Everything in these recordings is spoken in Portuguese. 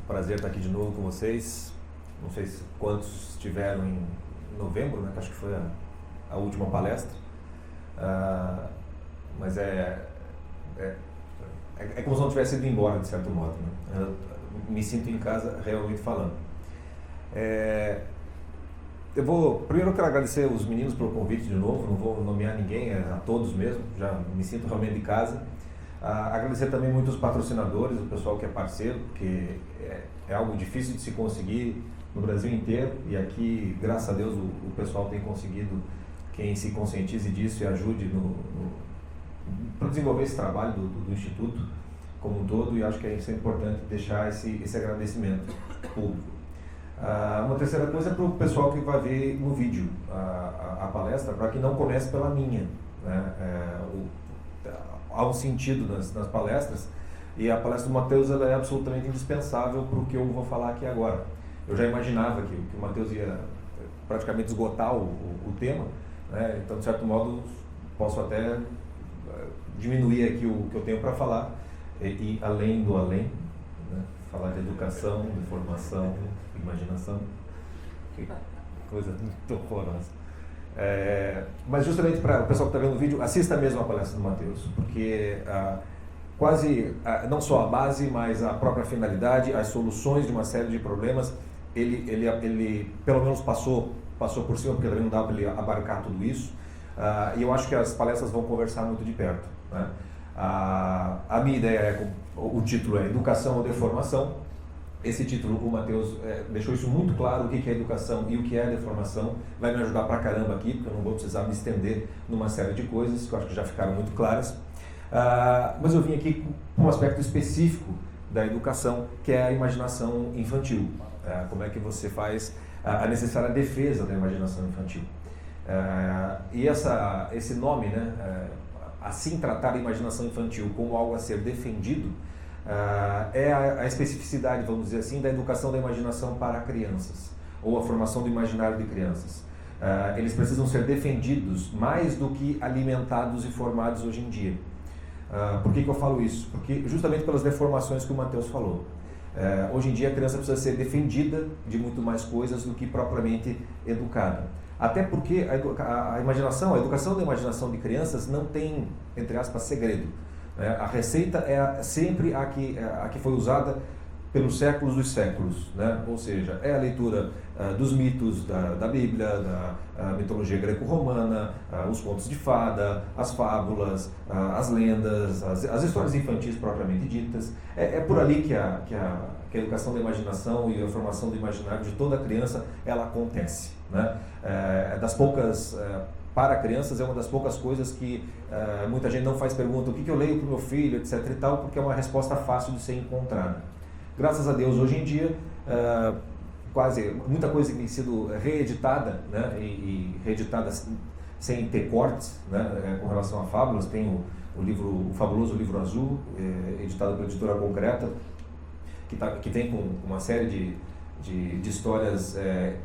Prazer estar aqui de novo com vocês. Não sei quantos estiveram em novembro, né? Acho que foi a última palestra. Mas é como se não tivesse ido embora, de certo modo, né? Eu me sinto em casa, realmente falando. Primeiro eu quero agradecer os meninos pelo convite de novo, não vou nomear ninguém, a todos mesmo, já me sinto realmente em casa. Agradecer também muito os patrocinadores, o pessoal que é parceiro, porque é algo difícil de se conseguir no Brasil inteiro, e aqui, graças a Deus, o pessoal tem conseguido, quem se conscientize disso e ajude para desenvolver esse trabalho do Instituto como um todo, e acho que isso é importante deixar esse agradecimento público. Uma terceira coisa é para o pessoal que vai ver no vídeo a palestra, para que não comece pela minha, né? Há um sentido nas palestras, e a palestra do Matheus ela é absolutamente indispensável para o que eu vou falar aqui agora. Eu já imaginava que o Matheus ia praticamente esgotar o tema, né? Então, de certo modo, posso até diminuir aqui o que eu tenho para falar, e além do além, né? Falar de educação, de formação, imaginação, que coisa muito horrorosa. Mas justamente para o pessoal que está vendo o vídeo, assista mesmo a palestra do Matheus, porque não só a base, mas a própria finalidade, as soluções de uma série de problemas, ele pelo menos passou por cima, porque também não dá para ele abarcar tudo isso, e eu acho que as palestras vão conversar muito de perto, né? A minha ideia o título é Educação ou Deformação. Esse título, o Matheus deixou isso muito claro, o que é educação e o que é deformação. Vai me ajudar pra caramba aqui, porque eu não vou precisar me estender numa série de coisas, que eu acho que já ficaram muito claras. Mas eu vim aqui com um aspecto específico da educação, que é a imaginação infantil. Como é que você faz a necessária defesa da imaginação infantil. E esse nome, né, assim tratar a imaginação infantil como algo a ser defendido, é a especificidade, vamos dizer assim, da educação da imaginação para crianças, ou a formação do imaginário de crianças. Eles precisam ser defendidos mais do que alimentados e formados hoje em dia. Por que eu falo isso? Porque justamente pelas deformações que o Matheus falou. Hoje em dia a criança precisa ser defendida de muito mais coisas do que propriamente educada. Até porque a educação da imaginação de crianças não tem, entre aspas, segredo. A receita é sempre a que foi usada pelos séculos dos séculos, né? Ou seja, é a leitura dos mitos da Bíblia, da mitologia greco-romana, os contos de fada, as fábulas, as lendas, as histórias infantis propriamente ditas. É por ali que a educação da imaginação e a formação do imaginário de toda criança ela acontece, né? Das poucas... Para crianças é uma das poucas coisas que muita gente não faz pergunta, o que eu leio para o meu filho, etc e tal, porque é uma resposta fácil de ser encontrada. Graças a Deus, hoje em dia, muita coisa tem sido reeditada, né, e reeditada sem ter cortes, né, com relação a fábulas. Tem o fabuloso livro azul, editado pela editora Concreta, que vem com uma série de histórias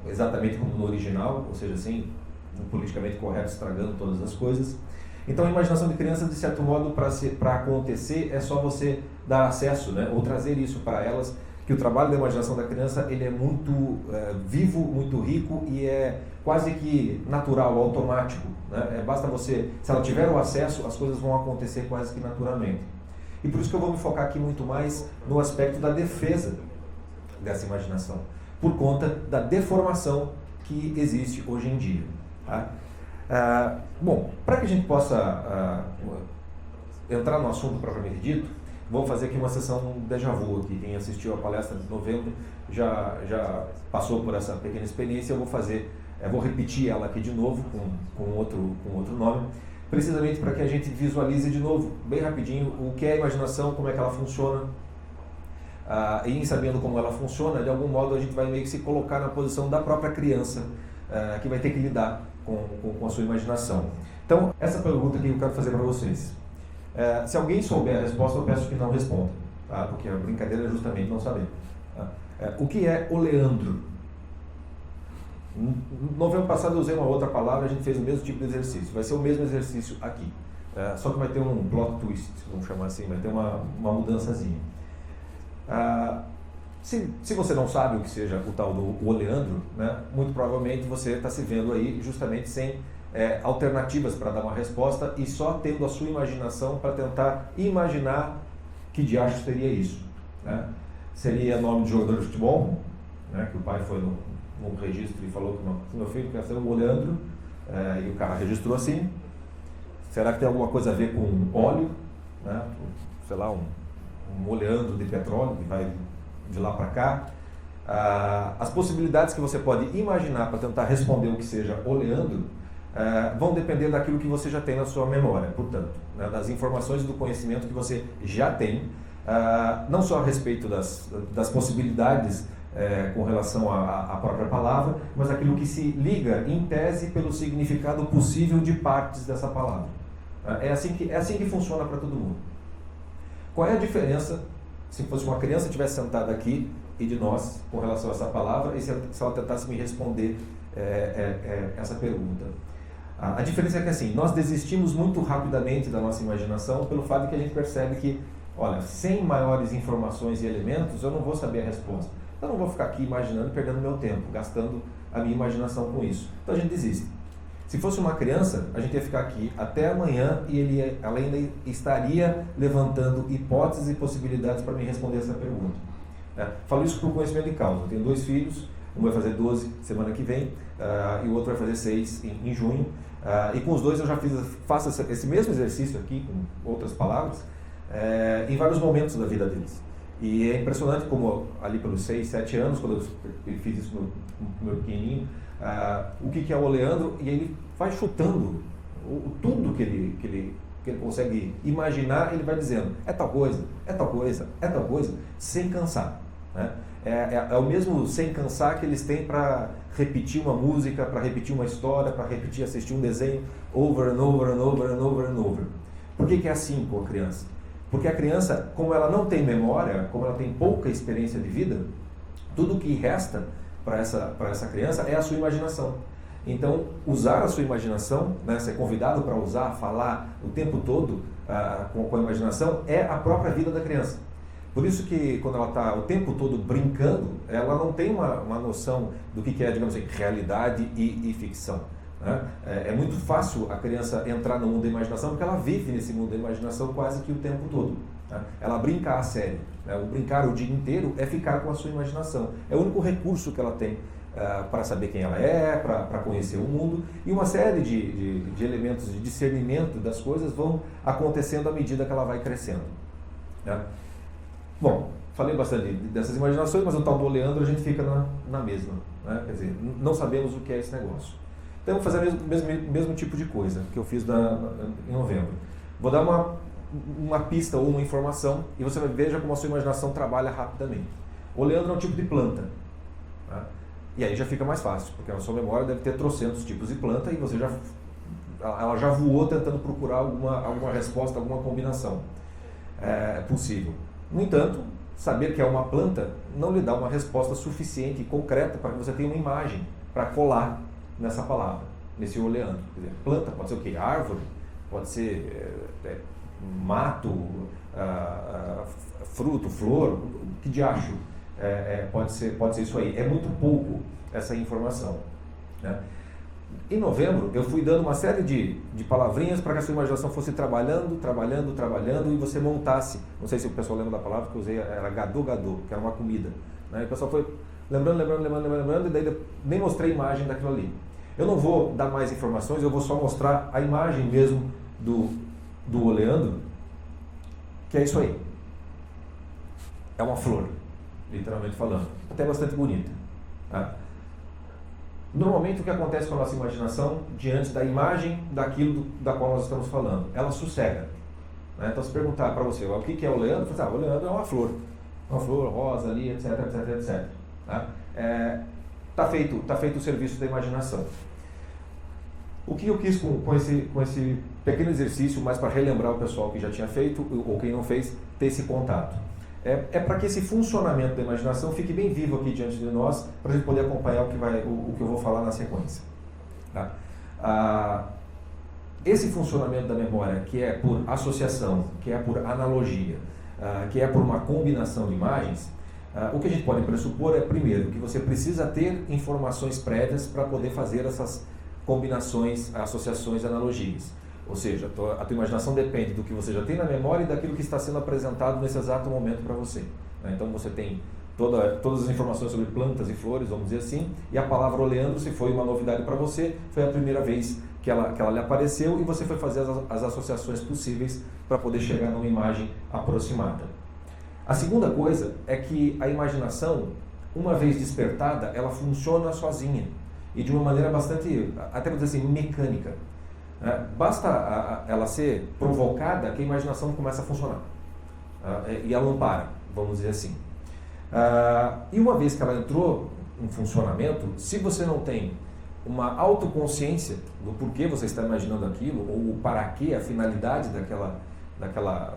exatamente como no original, ou seja, assim, politicamente correto, estragando todas as coisas. Então a imaginação de criança, de certo modo, para acontecer, é só você dar acesso, né, ou trazer isso para elas, que o trabalho da imaginação da criança ele é muito vivo, muito rico e é quase que natural, automático, né? Basta você, se ela tiver o acesso, as coisas vão acontecer quase que naturalmente. E por isso que eu vou me focar aqui muito mais no aspecto da defesa dessa imaginação, por conta da deformação que existe hoje em dia. Tá? Bom, para que a gente possa entrar no assunto propriamente dito, vou fazer aqui uma sessão déjà vu aqui. Quem assistiu a palestra de novembro já passou por essa pequena experiência. Eu vou repetir ela aqui de novo com outro nome, precisamente para que a gente visualize de novo, bem rapidinho, o que é a imaginação, como é que ela funciona. E em sabendo como ela funciona, de algum modo a gente vai meio que se colocar na posição da própria criança, que vai ter que lidar com a sua imaginação. Então, essa pergunta que eu quero fazer para vocês. Se alguém souber a resposta, eu peço que não responda, tá? Porque a brincadeira é justamente não saber. Tá? O que é o Leandro? No novembro passado eu usei uma outra palavra, a gente fez o mesmo tipo de exercício. Vai ser o mesmo exercício aqui. Só que vai ter um plot twist, vamos chamar assim, vai ter uma mudançazinha. Se você não sabe o que seja o tal do oleandro, né, muito provavelmente você está se vendo aí justamente sem alternativas para dar uma resposta e só tendo a sua imaginação para tentar imaginar que diacho seria isso. Né? Seria nome de jogador de futebol, né, que o pai foi no registro e falou que meu filho quer ser um oleandro, e o cara registrou assim. Será que tem alguma coisa a ver com óleo? Né? Sei lá, um oleandro de petróleo que vai de lá para cá. As possibilidades que você pode imaginar para tentar responder o que seja oleandro vão depender daquilo que você já tem na sua memória, portanto, né, das informações e do conhecimento que você já tem, não só a respeito das possibilidades com relação à própria palavra, mas aquilo que se liga, em tese, pelo significado possível de partes dessa palavra. É assim que funciona para todo mundo. Qual é a diferença se fosse uma criança que estivesse sentada aqui e de nós com relação a essa palavra e se ela tentasse me responder essa pergunta? A diferença é que assim, nós desistimos muito rapidamente da nossa imaginação pelo fato de que a gente percebe que, olha, sem maiores informações e elementos eu não vou saber a resposta. Eu não vou ficar aqui imaginando e perdendo meu tempo, gastando a minha imaginação com isso. Então a gente desiste. Se fosse uma criança, a gente ia ficar aqui até amanhã e ela ainda estaria levantando hipóteses e possibilidades para me responder essa pergunta. Falo isso por conhecimento de causa. Eu tenho 2 filhos, um vai fazer 12 semana que vem e o outro vai fazer 6 em junho. E com os 2 eu já faço esse mesmo exercício aqui, com outras palavras, em vários momentos da vida deles. E é impressionante como ali pelos 6, 7 anos, quando eu fiz isso no meu pequenininho, o que é o oleandro, e ele vai chutando tudo que ele consegue imaginar, ele vai dizendo, é tal coisa, é tal coisa, é tal coisa, sem cansar. Né? É o mesmo sem cansar que eles têm para repetir uma música, para repetir uma história, para assistir um desenho over and over and over and over and over. Por que é assim com a criança? Porque a criança, como ela não tem memória, como ela tem pouca experiência de vida, tudo que resta para essa criança é a sua imaginação. Então, usar a sua imaginação, né, ser convidado para usar, falar o tempo todo com a imaginação, é a própria vida da criança. Por isso que quando ela está o tempo todo brincando, ela não tem uma noção do que é, digamos assim, realidade e ficção. Né? É muito fácil a criança entrar no mundo da imaginação porque ela vive nesse mundo da imaginação quase que o tempo todo. Né? Ela brinca a sério. Né? O brincar o dia inteiro é ficar com a sua imaginação. É o único recurso que ela tem para saber quem ela é, para conhecer o mundo. E uma série de elementos de discernimento das coisas vão acontecendo à medida que ela vai crescendo. Né? Bom, falei bastante dessas imaginações, mas o tal do oleandro a gente fica na mesma. Né? Quer dizer, não sabemos o que é esse negócio. Então, eu vou fazer o mesmo tipo de coisa que eu fiz em novembro. Vou dar uma pista ou uma informação e você veja como a sua imaginação trabalha rapidamente. O oleandro é um tipo de planta. Tá? E aí já fica mais fácil, porque a sua memória deve ter trocentos tipos de planta e ela já voou tentando procurar alguma resposta, alguma combinação possível. No entanto, saber que é uma planta não lhe dá uma resposta suficiente e concreta para que você tenha uma imagem para colar nessa palavra, nesse oleandro. Quer dizer, planta pode ser o quê? Árvore, pode ser mato, fruto, flor, que diacho pode ser isso aí. É muito pouco essa informação. Né? Em novembro, eu fui dando uma série de palavrinhas para que a sua imaginação fosse trabalhando e você montasse, não sei se o pessoal lembra da palavra que eu usei, era gadu-gadu, que era uma comida. Né? E o pessoal foi lembrando, e daí nem mostrei a imagem daquilo ali. Eu não vou dar mais informações, eu vou só mostrar a imagem mesmo do oleandro, que é isso aí. É uma flor, literalmente falando, até bastante bonita. Tá? Normalmente o que acontece com a nossa imaginação diante da imagem daquilo da qual nós estamos falando? Ela sossega. Né? Então, se perguntar para você o que é o oleandro, você fala, o oleandro é uma flor rosa ali, etc, etc, etc. Tá feito o serviço da imaginação. O que eu quis com esse pequeno exercício, mais para relembrar o pessoal que já tinha feito, ou quem não fez, ter esse contato. É para que esse funcionamento da imaginação fique bem vivo aqui diante de nós, para a gente poder acompanhar o que eu vou falar na sequência. Tá? Esse funcionamento da memória, que é por associação, que é por analogia, que é por uma combinação de imagens, O que a gente pode pressupor é, primeiro, que você precisa ter informações prévias para poder fazer essas combinações, associações, analogias. Ou seja, a tua imaginação depende do que você já tem na memória e daquilo que está sendo apresentado nesse exato momento para você. Então você tem todas as informações sobre plantas e flores, vamos dizer assim, e a palavra oleandro, se foi uma novidade para você, foi a primeira vez que ela lhe apareceu e você foi fazer as associações possíveis para poder chegar numa imagem aproximada. A segunda coisa é que a imaginação, uma vez despertada, ela funciona sozinha e de uma maneira bastante, até vou dizer assim, mecânica. Basta ela ser provocada que a imaginação começa a funcionar e ela não para, vamos dizer assim. E uma vez que ela entrou em funcionamento, se você não tem uma autoconsciência do porquê você está imaginando aquilo, ou o para quê, a finalidade daquela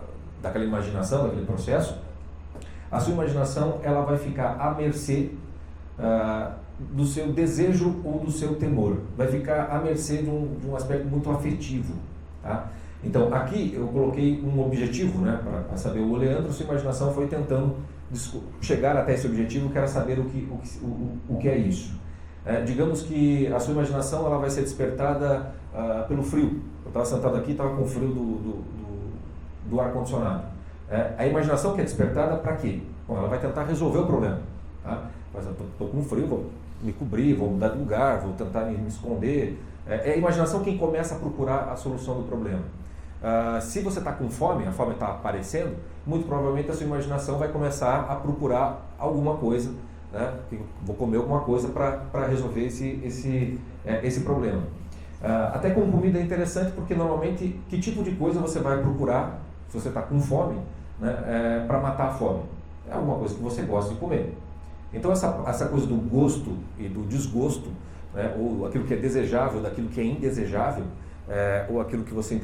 imaginação, daquele processo, a sua imaginação ela vai ficar à mercê do seu desejo ou do seu temor, vai ficar à mercê de um aspecto muito afetivo. Tá? Então aqui eu coloquei um objetivo, né, para saber o oleandro, sua imaginação foi tentando chegar até esse objetivo, que era saber o que é isso. Digamos que a sua imaginação ela vai ser despertada pelo frio. Eu estava sentado aqui, estava com o frio do ar-condicionado. A imaginação que é despertada para quê? Bom, ela vai tentar resolver o problema. Tá? Mas eu estou com frio, vou me cobrir, vou mudar de lugar, vou tentar me esconder. É a imaginação quem começa a procurar a solução do problema. Se você está com fome, a fome está aparecendo, muito provavelmente a sua imaginação vai começar a procurar alguma coisa, né? Vou comer alguma coisa para resolver esse problema. Até com comida é interessante, porque normalmente que tipo de coisa você vai procurar se você está com fome, né, para matar a fome? É alguma coisa que você gosta de comer. Então essa coisa do gosto e do desgosto, né, ou aquilo que é desejável daquilo que é indesejável, ou aquilo que você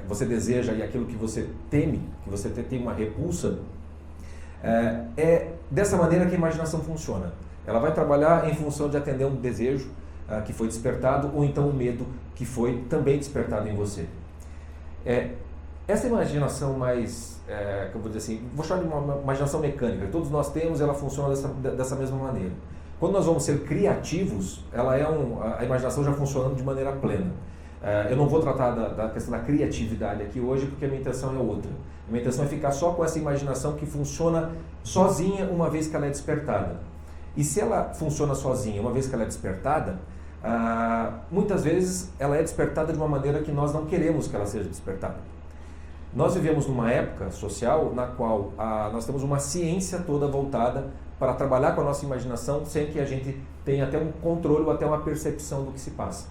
você deseja e aquilo que você teme, que você tem uma repulsa, é dessa maneira que a imaginação funciona. Ela vai trabalhar em função de atender um desejo que foi despertado, ou então um medo que foi também despertado em você. Essa imaginação mais, que eu vou dizer assim, vou chamar de uma imaginação mecânica, que todos nós temos, ela funciona dessa mesma maneira. Quando nós vamos ser criativos, a imaginação já funcionando de maneira plena. Eu não vou tratar da questão da criatividade aqui hoje, porque a minha intenção é outra. A minha intenção é ficar só com essa imaginação que funciona sozinha uma vez que ela é despertada. E se ela funciona sozinha uma vez que ela é despertada, muitas vezes ela é despertada de uma maneira que nós não queremos que ela seja despertada. Nós vivemos numa época social na qual nós temos uma ciência toda voltada para trabalhar com a nossa imaginação sem que a gente tenha até um controle ou até uma percepção do que se passa.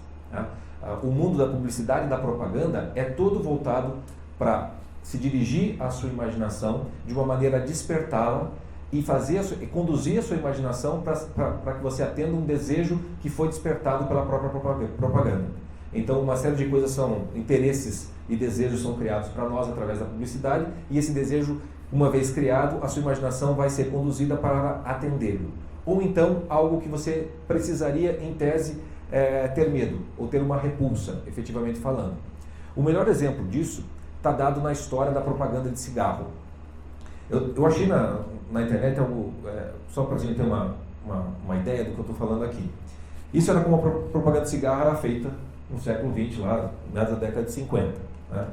O mundo da publicidade e da propaganda é todo voltado para se dirigir à sua imaginação de uma maneira a despertá-la e conduzir a sua imaginação para que você atenda um desejo que foi despertado pela própria propaganda. Então, uma série de coisas interesses e desejos são criados para nós através da publicidade, e esse desejo, uma vez criado, a sua imaginação vai ser conduzida para atendê-lo. Ou então, algo que você precisaria, em tese, ter medo, ou ter uma repulsa, efetivamente falando. O melhor exemplo disso está dado na história da propaganda de cigarro. Eu achei na internet algo, só para a gente ter uma ideia do que eu estou falando aqui. Isso era como a propaganda de cigarro era feita no século XX, lá na década de 50. Né?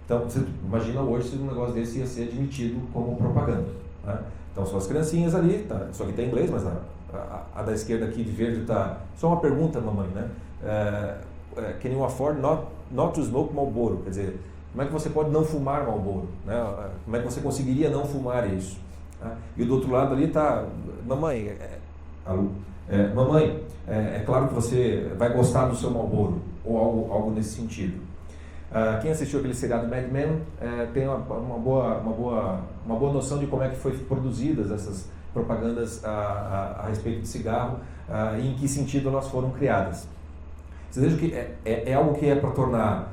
Então, você imagina hoje se um negócio desse ia ser admitido como propaganda. Né? Então, são as criancinhas ali, tá? Só que está em inglês, mas a da esquerda aqui de verde está... Só uma pergunta, mamãe, né? Can you afford not to smoke Marlboro? Quer dizer, como é que você pode não fumar Marlboro? Né? Como é que você conseguiria não fumar isso? Né? E do outro lado ali está... Mamãe, mamãe, é claro que você vai gostar do seu Marlboro, ou algo nesse sentido. Quem assistiu aquele seriado Mad Men tem uma boa noção de como é que foi produzidas essas propagandas a respeito de cigarro e em que sentido elas foram criadas. Vocês vejam que é algo que é para tornar,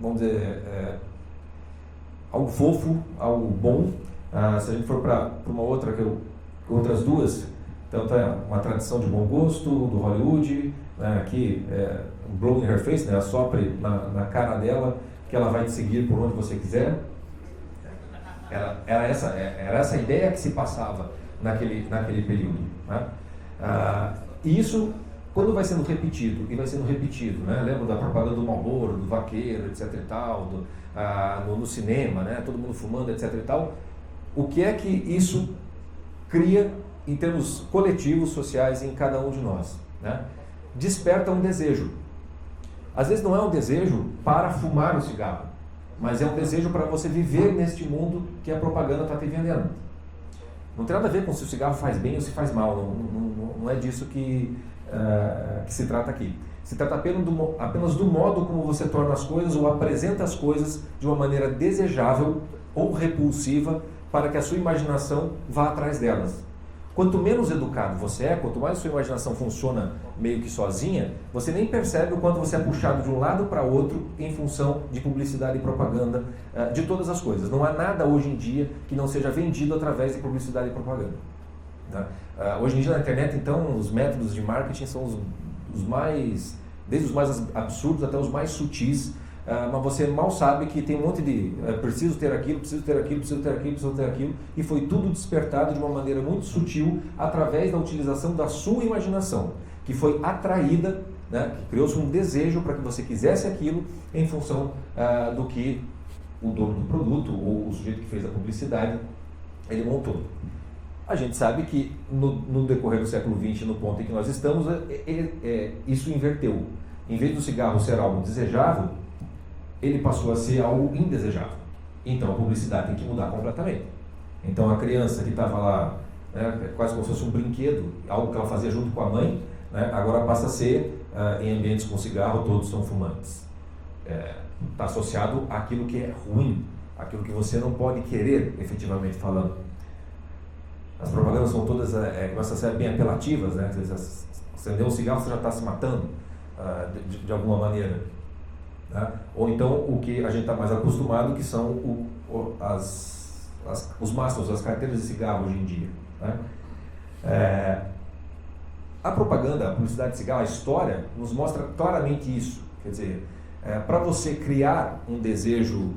vamos dizer, algo fofo, algo bom. Se a gente for para outras duas, então tá uma tradição de bom gosto do Hollywood, né, aqui blow in her face, né, assopre na cara dela que ela vai te seguir por onde você quiser. Era essa a ideia que se passava naquele período, né? E isso, quando vai sendo repetido, né? Lembro da propaganda do Marlboro, do vaqueiro, etc e tal, no cinema, né? Todo mundo fumando, etc e tal. O que é que isso cria em termos coletivos, sociais, em cada um de nós, né? Desperta um desejo. Às vezes não é um desejo para fumar o cigarro, mas é um desejo para você viver neste mundo que a propaganda está te vendendo. Não tem nada a ver com se o cigarro faz bem ou se faz mal, não é disso que se trata aqui. Se trata apenas do modo como você torna as coisas ou apresenta as coisas de uma maneira desejável ou repulsiva para que a sua imaginação vá atrás delas. Quanto menos educado você é, quanto mais a sua imaginação funciona meio que sozinha, você nem percebe o quanto você é puxado de um lado para outro em função de publicidade e propaganda, de todas as coisas. Não há nada hoje em dia que não seja vendido através de publicidade e propaganda. Tá? Hoje em dia na internet, então, os métodos de marketing são os mais, desde os mais absurdos até os mais sutis, mas você mal sabe que tem um monte de preciso ter aquilo, e foi tudo despertado de uma maneira muito sutil através da utilização da sua imaginação, que foi atraída, né, que criou-se um desejo para que você quisesse aquilo em função do que o dono do produto ou o sujeito que fez a publicidade ele montou. A gente sabe que no decorrer do século XX, no ponto em que nós estamos, isso inverteu. Em vez do cigarro ser algo desejável, ele passou a ser algo indesejável. Então a publicidade tem que mudar completamente. Então a criança que estava lá, né, quase como se fosse um brinquedo, algo que ela fazia junto com a mãe, né, agora passa a ser, em ambientes com cigarro, todos são fumantes. Está associado àquilo que é ruim, àquilo que você não pode querer, efetivamente falando. As propagandas são todas, começam a ser bem apelativas, né? Acender um cigarro você já está se matando, de alguma maneira. Né? Ou então o que a gente está mais acostumado, que são os maços, as carteiras de cigarro hoje em dia. Né? A propaganda, a publicidade de cigarro, a história nos mostra claramente isso. Quer dizer, para você criar um desejo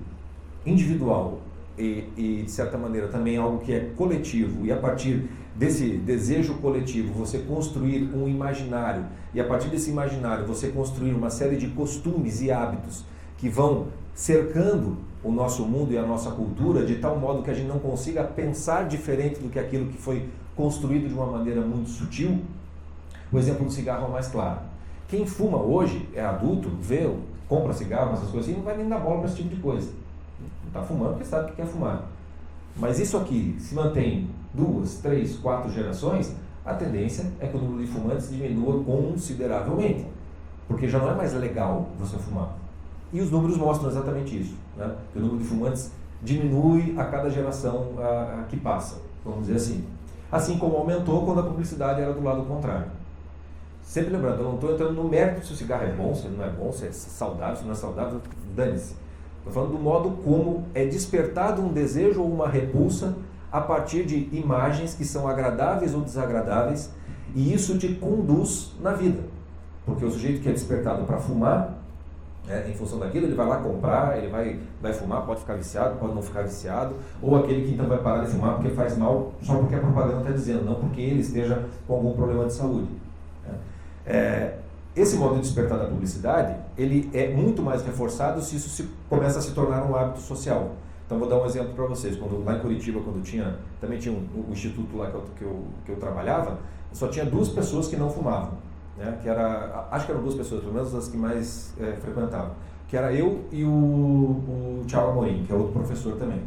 individual e de certa maneira também algo que é coletivo, e a partir desse desejo coletivo você construir um imaginário, e a partir desse imaginário você construir uma série de costumes e hábitos que vão cercando o nosso mundo e a nossa cultura de tal modo que a gente não consiga pensar diferente do que aquilo que foi construído de uma maneira muito sutil. O exemplo do cigarro é o mais claro. Quem fuma hoje, é adulto, compra cigarro, essas coisas assim, não vai nem dar bola para esse tipo de coisa. Está fumando porque sabe que quer fumar. Mas isso aqui se mantém 2, 3, 4 gerações, a tendência é que o número de fumantes diminua consideravelmente, porque já não é mais legal você fumar. E os números mostram exatamente isso, né? Que o número de fumantes diminui a cada geração que passa, vamos dizer assim. Assim como aumentou quando a publicidade era do lado contrário. Sempre lembrando, eu não estou entrando no mérito se o cigarro é bom, se ele não é bom, se é saudável, se não é saudável, dane-se. Estou falando do modo como é despertado um desejo ou uma repulsa a partir de imagens que são agradáveis ou desagradáveis, e isso te conduz na vida. Porque o sujeito que é despertado para fumar, em função daquilo, ele vai lá comprar, ele vai fumar, pode ficar viciado, pode não ficar viciado, ou aquele que então vai parar de fumar porque faz mal só porque a propaganda está dizendo, não porque ele esteja com algum problema de saúde. Esse modo de despertar da publicidade, ele é muito mais reforçado se isso começa a se tornar um hábito social. Então vou dar um exemplo para vocês. Lá em Curitiba, quando também tinha um instituto lá que eu trabalhava, só tinha 2 pessoas que não fumavam, né? Acho que eram 2 pessoas, pelo menos as que mais frequentavam, que era eu e o Thiago Amorim, que é outro professor também.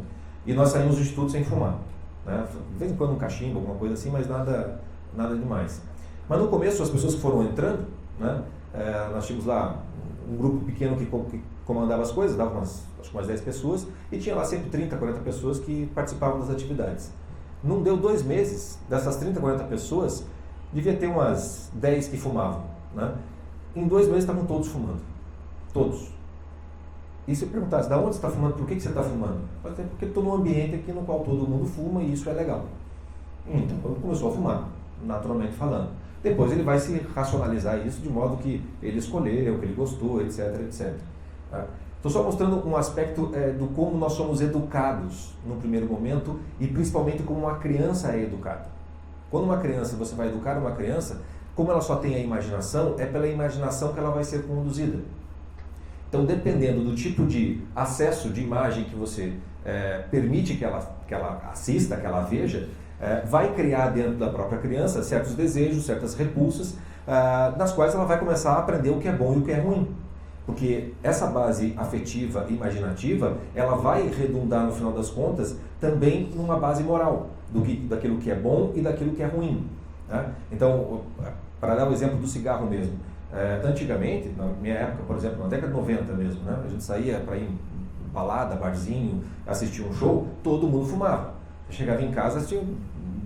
E nós saímos do instituto sem fumar, né? De vez em quando um cachimbo, alguma coisa assim, mas nada demais. Mas no começo, as pessoas que foram entrando, né? Nós tínhamos lá um grupo pequeno que comandava as coisas, dava acho que umas 10 pessoas, e tinha lá sempre 30, 40 pessoas que participavam das atividades. Não deu 2 meses, dessas 30, 40 pessoas, devia ter umas 10 que fumavam, né? Em 2 meses estavam todos fumando. Todos. E se eu perguntasse, da onde você está fumando, por que você está fumando? Pode dizer, porque estou num ambiente aqui no qual todo mundo fuma e isso é legal. Então, quando começou a fumar, naturalmente falando. Depois ele vai se racionalizar isso de modo que ele escolheu, que ele gostou, etc, etc. Tá? Estou só mostrando um aspecto do como nós somos educados no primeiro momento e principalmente como uma criança é educada. Quando uma criança, você vai educar uma criança, como ela só tem a imaginação, é pela imaginação que ela vai ser conduzida. Então, dependendo do tipo de acesso de imagem que você permite que ela assista, que ela veja, vai criar dentro da própria criança certos desejos, certas repulsas, das quais ela vai começar a aprender o que é bom e o que é ruim. Porque essa base afetiva e imaginativa, ela vai redundar, no final das contas, também numa base moral, daquilo que é bom e daquilo que é ruim. Né? Então, para dar o exemplo do cigarro mesmo, antigamente, na minha época, por exemplo, na década de 90 mesmo, né? A gente saía para ir em balada, barzinho, assistir um show, todo mundo fumava. Eu chegava em casa,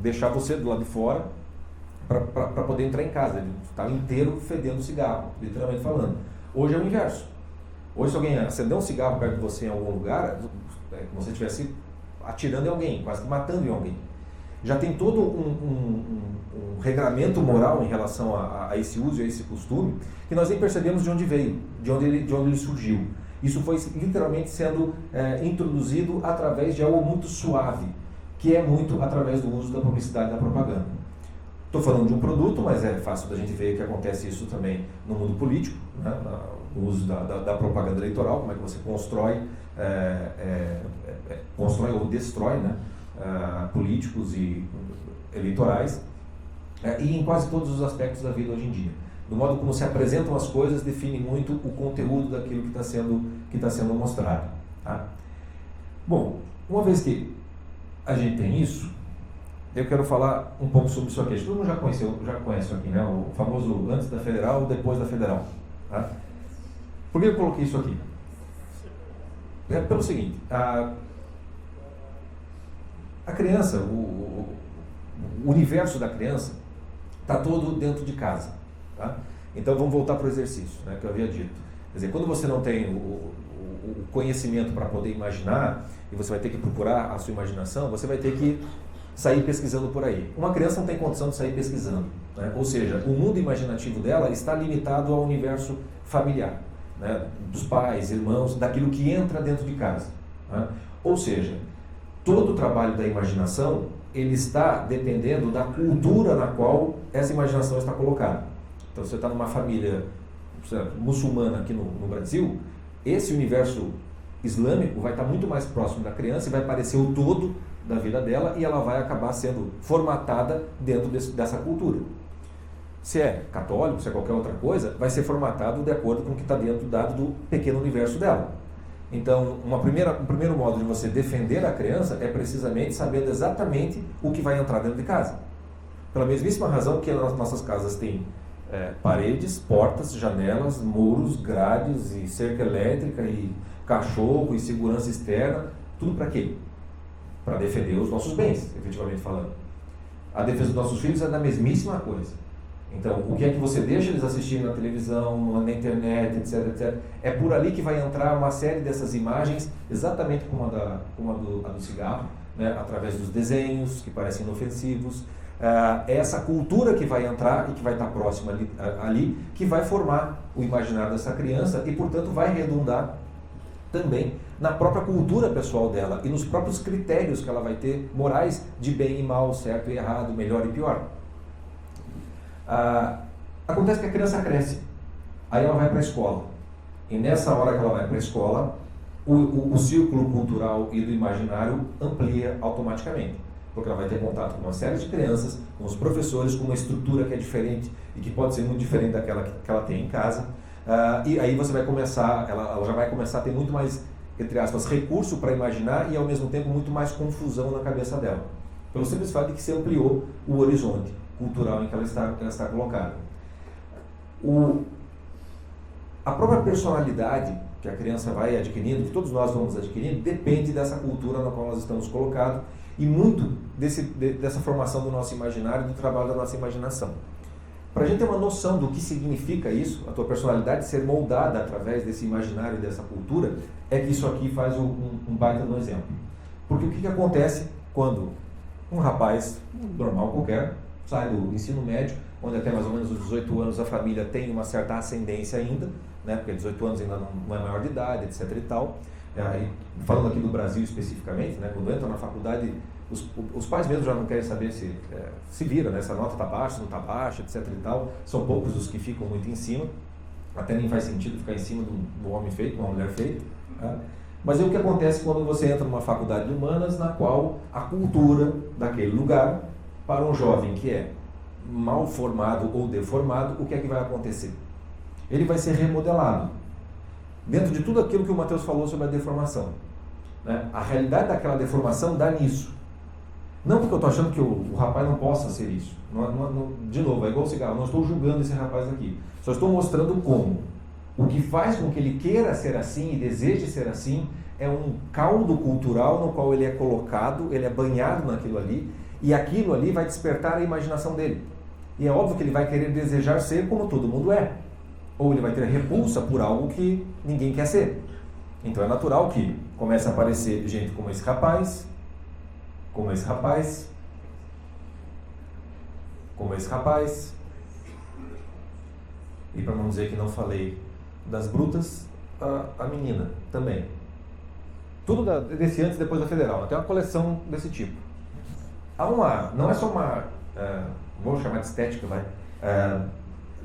deixava você do lado de fora para poder entrar em casa. Ele estava inteiro fedendo cigarro, literalmente falando. Hoje é o inverso. Hoje, se alguém acender um cigarro perto de você em algum lugar, é como se você estivesse atirando em alguém, quase que matando em alguém. Já tem todo um regramento moral em relação a esse uso e a esse costume, que nós nem percebemos de onde veio, de onde ele surgiu. Isso foi literalmente sendo introduzido através de algo muito suave, que é muito através do uso da publicidade e da propaganda. Estou falando de um produto, mas é fácil da gente ver que acontece isso também no mundo político, né? O uso da propaganda eleitoral, como é que você constrói ou destrói, né? Políticos e eleitorais, e em quase todos os aspectos da vida hoje em dia. Do modo como se apresentam as coisas define muito o conteúdo daquilo que está sendo mostrado. Tá? Bom, uma vez que a gente tem isso, eu quero falar um pouco sobre isso aqui. Todo mundo já conhece isso aqui, né? O famoso antes da federal, depois da federal. Tá? Por que eu coloquei isso aqui? É pelo seguinte, a criança, o universo da criança está todo dentro de casa. Tá? Então vamos voltar para o exercício, né, que eu havia dito. Quer dizer, quando você não tem o conhecimento para poder imaginar, e você vai ter que procurar a sua imaginação, você vai ter que sair pesquisando por aí. Uma criança não tem condição de sair pesquisando, né? Ou seja, o mundo imaginativo dela está limitado ao universo familiar, né? Dos pais, irmãos, daquilo que entra dentro de casa. Né? Ou seja, todo o trabalho da imaginação, ele está dependendo da cultura na qual essa imaginação está colocada. Então, você está numa família muçulmana aqui no Brasil, esse universo islâmico vai estar muito mais próximo da criança e vai parecer o todo da vida dela e ela vai acabar sendo formatada dentro dessa cultura. Se é católico, se é qualquer outra coisa, vai ser formatado de acordo com o que está dentro do pequeno universo dela. Então, um primeiro modo de você defender a criança é precisamente sabendo exatamente o que vai entrar dentro de casa. Pela mesmíssima razão que as nossas casas têm paredes, portas, janelas, muros, grades e cerca elétrica e cachorro e segurança externa, tudo para quê? Para defender os nossos bens, efetivamente falando. A defesa dos nossos filhos é da mesmíssima coisa. Então, o que é que você deixa eles assistirem na televisão, na internet, etc, etc. É por ali que vai entrar uma série dessas imagens, exatamente como a do cigarro, né? Através dos desenhos, que parecem inofensivos. É essa cultura que vai entrar e que vai estar próxima ali, que vai formar o imaginário dessa criança e, portanto, vai redundar também na própria cultura pessoal dela e nos próprios critérios que ela vai ter morais de bem e mal, certo e errado, melhor e pior. Acontece que a criança cresce, aí ela vai para a escola, e nessa hora que ela vai para a escola, o círculo cultural e do imaginário amplia automaticamente, porque ela vai ter contato com uma série de crianças, com os professores, com uma estrutura que é diferente e que pode ser muito diferente daquela que ela tem em casa, e aí você vai começar, ela já vai começar a ter muito mais, entre aspas, recurso para imaginar e ao mesmo tempo muito mais confusão na cabeça dela, pelo simples fato de que se ampliou o horizonte cultural em que ela está colocada. A própria personalidade que a criança vai adquirindo, que todos nós vamos adquirindo, depende dessa cultura na qual nós estamos colocados e muito dessa formação do nosso imaginário, do trabalho da nossa imaginação. Para a gente ter uma noção do que significa isso, a tua personalidade ser moldada através desse imaginário e dessa cultura, é que isso aqui faz um baita de um exemplo. Porque o que acontece quando um rapaz normal qualquer sai do ensino médio, onde até mais ou menos os 18 anos a família tem uma certa ascendência ainda, né? Porque 18 anos ainda não é maior de idade, etc. e tal. Falando aqui do Brasil especificamente, né? Quando entra na faculdade, os pais mesmo já não querem saber se vira, né? Se a nota está baixa, se não está baixa, etc. e tal. São poucos os que ficam muito em cima. Até nem faz sentido ficar em cima do homem feito, de uma mulher feita. Tá? Mas é o que acontece quando você entra numa faculdade de humanas, na qual a cultura daquele lugar, para um jovem que é mal formado ou deformado, o que é que vai acontecer? Ele vai ser remodelado. Dentro de tudo aquilo que o Matheus falou sobre a deformação. Né? A realidade daquela deformação dá nisso. Não porque eu estou achando que o rapaz não possa ser isso. De novo, é igual o cigarro. Não estou julgando esse rapaz aqui. Só estou mostrando como. O que faz com que ele queira ser assim e deseje ser assim é um caldo cultural no qual ele é colocado, ele é banhado naquilo ali, e aquilo ali vai despertar a imaginação dele. E é óbvio que ele vai querer desejar ser como todo mundo é. Ou ele vai ter repulsa por algo que ninguém quer ser. Então é natural que comece a aparecer gente como esse rapaz, como esse rapaz, como esse rapaz, e para não dizer que não falei das brutas, a menina também. Tudo desse antes e depois da Federal, tem uma coleção desse tipo. Não é só uma, vou chamar de estética,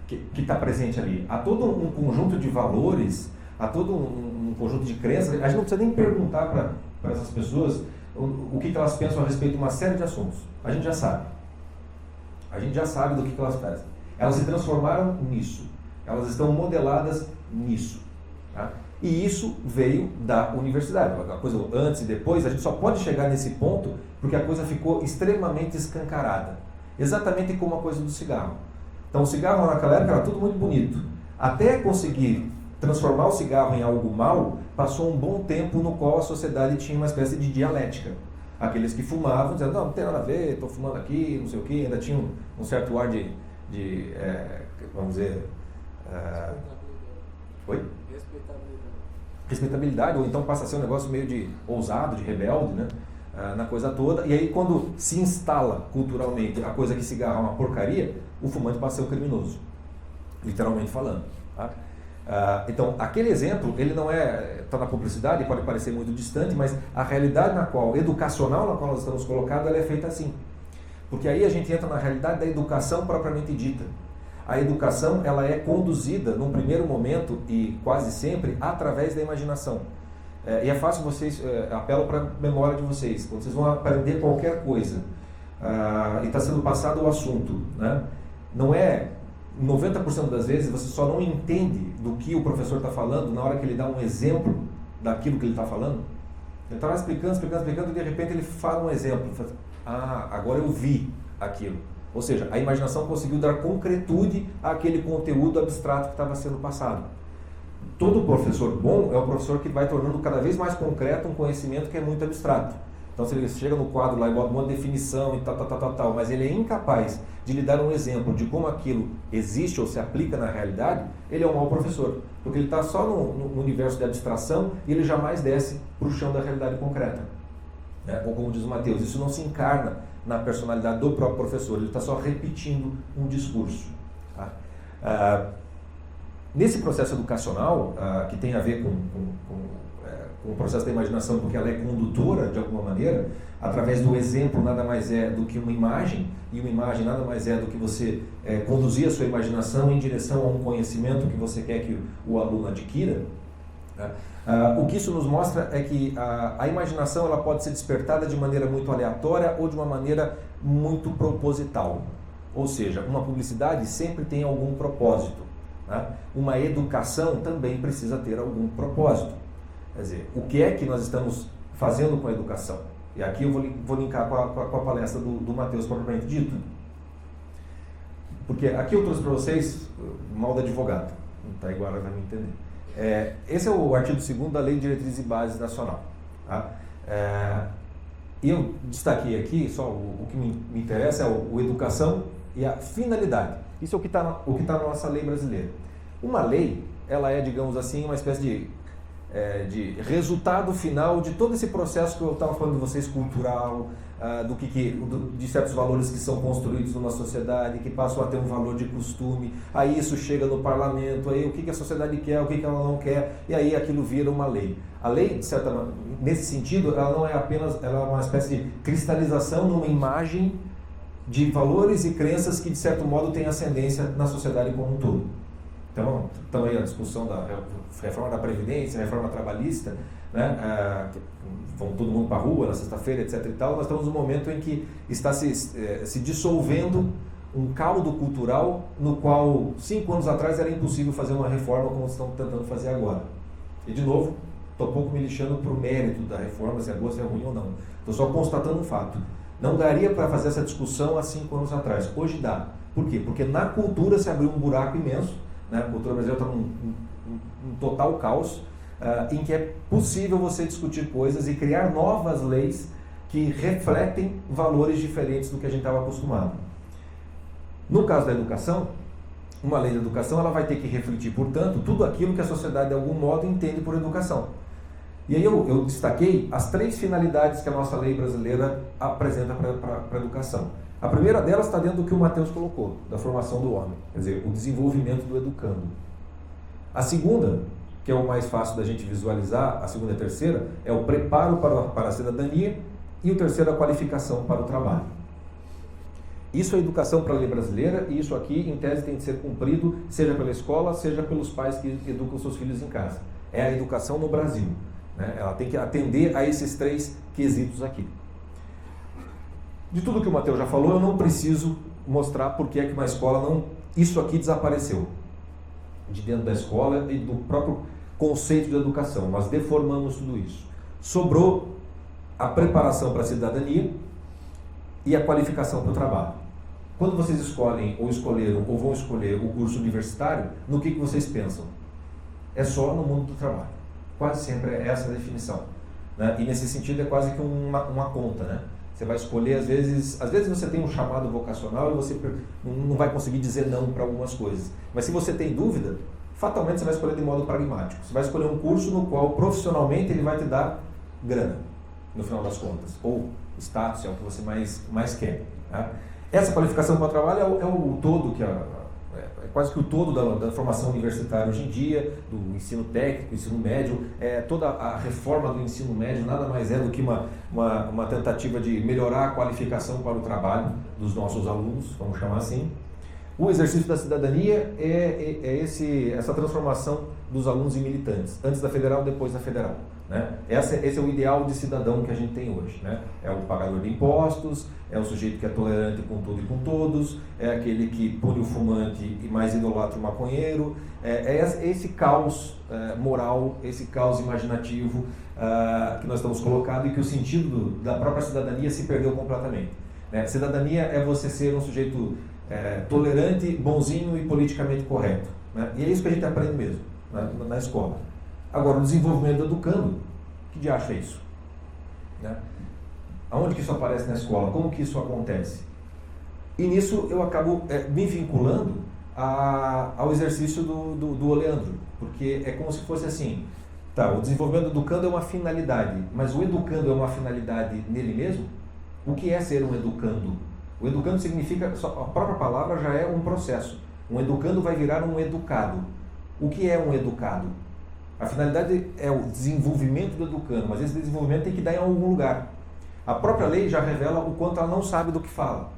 que está presente ali. Há todo um conjunto de valores, há todo um conjunto de crenças. A gente não precisa nem perguntar para essas pessoas o que elas pensam a respeito de uma série de assuntos. A gente já sabe. A gente já sabe do que elas fazem. Elas se transformaram nisso. Elas estão modeladas nisso. Tá? E isso veio da universidade. A coisa antes e depois, a gente só pode chegar nesse ponto porque a coisa ficou extremamente escancarada. Exatamente como a coisa do cigarro. Então o cigarro naquela época era tudo muito bonito. Até conseguir transformar o cigarro em algo mal, passou um bom tempo no qual a sociedade tinha uma espécie de dialética. Aqueles que fumavam diziam, não tem nada a ver, estou fumando aqui, não sei o quê, ainda tinha um certo ar de vamos dizer... Oi? Respeitabilidade, ou então passa a ser um negócio meio de ousado, de rebelde, né? Na coisa toda. E aí quando se instala culturalmente a coisa que cigarro é uma porcaria, o fumante passa a ser um criminoso, literalmente falando. Tá? Então, aquele exemplo, ele não está na publicidade, pode parecer muito distante, mas a realidade educacional na qual nós estamos colocados, ela é feita assim. Porque aí a gente entra na realidade da educação propriamente dita. A educação, ela é conduzida, num primeiro momento, e quase sempre, através da imaginação. E é fácil vocês, apelo para a memória de vocês, quando vocês vão aprender qualquer coisa, e está sendo passado o assunto, né? Não é... 90% das vezes você só não entende do que o professor está falando na hora que ele dá um exemplo daquilo que ele está falando. Ele está lá explicando e de repente ele fala um exemplo. Fala, agora eu vi aquilo. Ou seja, a imaginação conseguiu dar concretude àquele conteúdo abstrato que estava sendo passado. Todo professor bom é o professor que vai tornando cada vez mais concreto um conhecimento que é muito abstrato. Então, se ele chega no quadro lá e bota uma definição e tal, mas ele é incapaz de lhe dar um exemplo de como aquilo existe ou se aplica na realidade, ele é um mau professor. Porque ele está só no universo de abstração e ele jamais desce para o chão da realidade concreta. Ou como diz o Matheus, isso não se encarna na personalidade do próprio professor, ele está só repetindo um discurso. Tá? Nesse processo educacional, que tem a ver com o processo da imaginação, porque ela é condutora de alguma maneira, através do exemplo nada mais é do que uma imagem, e uma imagem nada mais é do que você conduzir a sua imaginação em direção a um conhecimento que você quer que o aluno adquira. O que isso nos mostra é que a imaginação ela pode ser despertada de maneira muito aleatória ou de uma maneira muito proposital. Ou seja, uma publicidade sempre tem algum propósito. Né? Uma educação também precisa ter algum propósito. Quer dizer, o que é que nós estamos fazendo com a educação? E aqui eu vou linkar com a palestra do Matheus propriamente dito. Porque aqui eu trouxe para vocês mal da advogado. Tá, agora vai me entender. Esse é o artigo 2º da Lei de Diretrizes e Bases Nacional. Tá? Eu destaquei aqui, só o que me interessa é o educação e a finalidade. Isso é o que está na nossa lei brasileira. Uma lei, ela é, digamos assim, uma espécie de de resultado final de todo esse processo que eu estava falando de vocês, cultural, de certos valores que são construídos numa sociedade, que passam a ter um valor de costume, aí isso chega no parlamento, aí o que a sociedade quer, o que ela não quer, e aí aquilo vira uma lei. A lei, de certa maneira, nesse sentido, ela não é apenas, ela é uma espécie de cristalização numa imagem de valores e crenças que, de certo modo, têm ascendência na sociedade como um todo. Então, também a discussão da reforma da Previdência, reforma trabalhista, né, vão todo mundo para a rua na sexta-feira, etc. e tal, nós estamos num momento em que está se dissolvendo um caldo cultural no qual 5 anos atrás era impossível fazer uma reforma como estão tentando fazer agora. E, de novo, estou um pouco me lixando para o mérito da reforma, se é boa, se é ruim ou não. Estou só constatando um fato. Não daria para fazer essa discussão há 5 anos atrás. Hoje dá. Por quê? Porque na cultura se abriu um buraco imenso, né? A cultura brasileira está num total caos, em que é possível você discutir coisas e criar novas leis que refletem valores diferentes do que a gente estava acostumado. No caso da educação, uma lei da educação ela vai ter que refletir, portanto, tudo aquilo que a sociedade de algum modo entende por educação. E aí eu destaquei as 3 finalidades que a nossa lei brasileira apresenta para a educação. A primeira delas está dentro do que o Matheus colocou, da formação do homem, quer dizer, o desenvolvimento do educando. A segunda, que é o mais fácil da gente visualizar, a segunda e a terceira, é o preparo para a cidadania, e o terceiro, a qualificação para o trabalho. Isso é educação para a lei brasileira, e isso aqui, em tese, tem de ser cumprido, seja pela escola, seja pelos pais que educam seus filhos em casa. É a educação no Brasil, né? Ela tem que atender a esses 3 quesitos aqui. De tudo que o Matheus já falou, eu não preciso mostrar por que é que uma escola não... Isso aqui desapareceu de dentro da escola e do próprio conceito de educação. Nós deformamos tudo isso. Sobrou a preparação para a cidadania e a qualificação para o trabalho. Quando vocês escolhem, ou escolheram, ou vão escolher o curso universitário, no que vocês pensam? É só no mundo do trabalho. Quase sempre é essa a definição, né? E nesse sentido é quase que uma conta, né? Você vai escolher, às vezes você tem um chamado vocacional e você não vai conseguir dizer não para algumas coisas. Mas se você tem dúvida, fatalmente você vai escolher de modo pragmático. Você vai escolher um curso no qual profissionalmente ele vai te dar grana, no final das contas. Ou status, é o que você mais quer. Tá? Essa qualificação para o trabalho é o todo, é quase que o todo da formação universitária hoje em dia, do ensino técnico, ensino médio, toda a reforma do ensino médio nada mais é do que uma tentativa de melhorar a qualificação para o trabalho dos nossos alunos, vamos chamar assim. O exercício da cidadania é essa transformação dos alunos em militantes, antes da federal, depois da federal. Né? Esse é o ideal de cidadão que a gente tem hoje. Né? É o pagador de impostos, é o sujeito que é tolerante com tudo e com todos, é aquele que pune o fumante e mais idolatra o maconheiro, é esse caos moral, esse caos imaginativo que nós estamos colocando e que o sentido da própria cidadania se perdeu completamente. Né? Cidadania é você ser um sujeito tolerante, bonzinho e politicamente correto. Né? E é isso que a gente aprende mesmo na escola. Agora, o desenvolvimento do educando, que diacho é isso? Né? Aonde que isso aparece na escola? Como que isso acontece? E nisso eu acabo me vinculando ao exercício do Oleandro, porque é como se fosse assim, tá, o desenvolvimento do educando é uma finalidade, mas o educando é uma finalidade nele mesmo? O que é ser um educando? O educando significa, a própria palavra já é um processo. Um educando vai virar um educado. O que é um educado? A finalidade é o desenvolvimento do educando, mas esse desenvolvimento tem que dar em algum lugar. A própria lei já revela o quanto ela não sabe do que fala.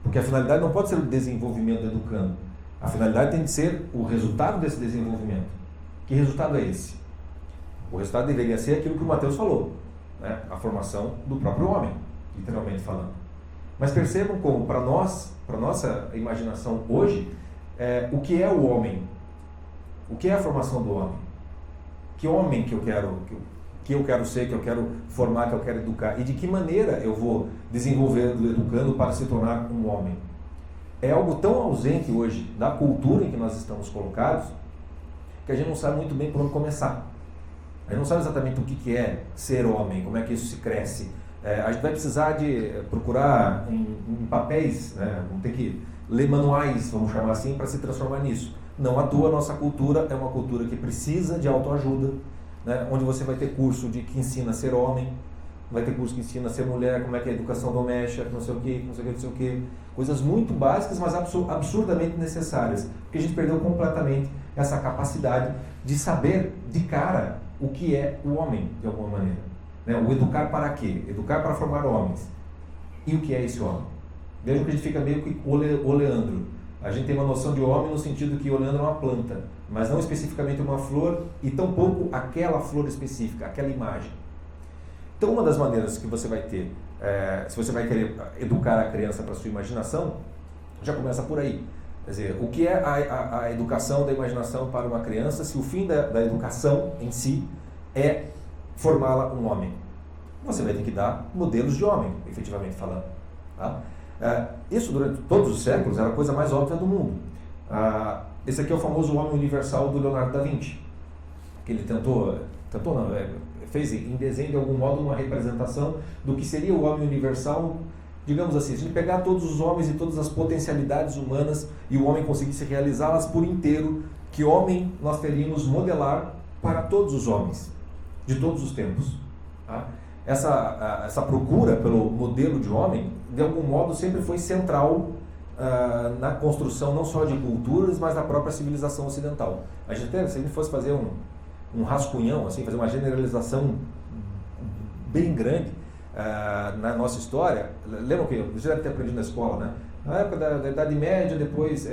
Porque a finalidade não pode ser o desenvolvimento do educando. A finalidade tem de ser o resultado desse desenvolvimento. Que resultado é esse? O resultado deveria ser aquilo que o Matheus falou, né? A formação do próprio homem, literalmente falando. Mas percebam como, para nossa imaginação hoje, o que é o homem? O que é a formação do homem? Que homem que eu quero ser, que eu quero formar, que eu quero educar? E de que maneira eu vou desenvolver o educando para se tornar um homem? É algo tão ausente hoje da cultura em que nós estamos colocados, que a gente não sabe muito bem por onde começar. A gente não sabe exatamente o que é ser homem, como é que isso se cresce. A gente vai precisar de procurar em papéis, né? Vamos ter que ler manuais, vamos chamar assim, para se transformar nisso. Não à toa, a nossa cultura é uma cultura que precisa de autoajuda, né, onde você vai ter curso que ensina a ser homem, vai ter curso que ensina a ser mulher, como é que é a educação doméstica, não sei o que, não sei o que, não sei o que. Coisas muito básicas, mas absurdamente necessárias, porque a gente perdeu completamente essa capacidade de saber de cara o que é o homem, de alguma maneira. Né? O educar para quê? Educar para formar homens. E o que é esse homem? Vejam que a gente fica meio que oleandro. A gente tem uma noção de homem no sentido que oleandro é uma planta, mas não especificamente uma flor, e tampouco aquela flor específica, aquela imagem. Então, uma das maneiras que você vai ter, se você vai querer educar a criança para a sua imaginação, já começa por aí. Quer dizer, o que é a educação da imaginação para uma criança, se o fim da educação em si é formá-la um homem? Você vai ter que dar modelos de homem, efetivamente falando. Tá? Isso durante todos os séculos era a coisa mais óbvia do mundo. Esse aqui é o famoso homem universal do Leonardo da Vinci, que ele fez em desenho de algum modo uma representação do que seria o homem universal, digamos assim, se ele pegar todos os homens e todas as potencialidades humanas e o homem conseguisse realizá-las por inteiro, que homem nós teríamos modelar para todos os homens, de todos os tempos. Tá? Essa procura pelo modelo de homem, de algum modo, sempre foi central na construção não só de culturas, mas da própria civilização ocidental. A gente até, se a gente fosse fazer um rascunhão, assim, fazer uma generalização bem grande na nossa história, lembram que você deve ter aprendido na escola, né? Na época da Idade Média, depois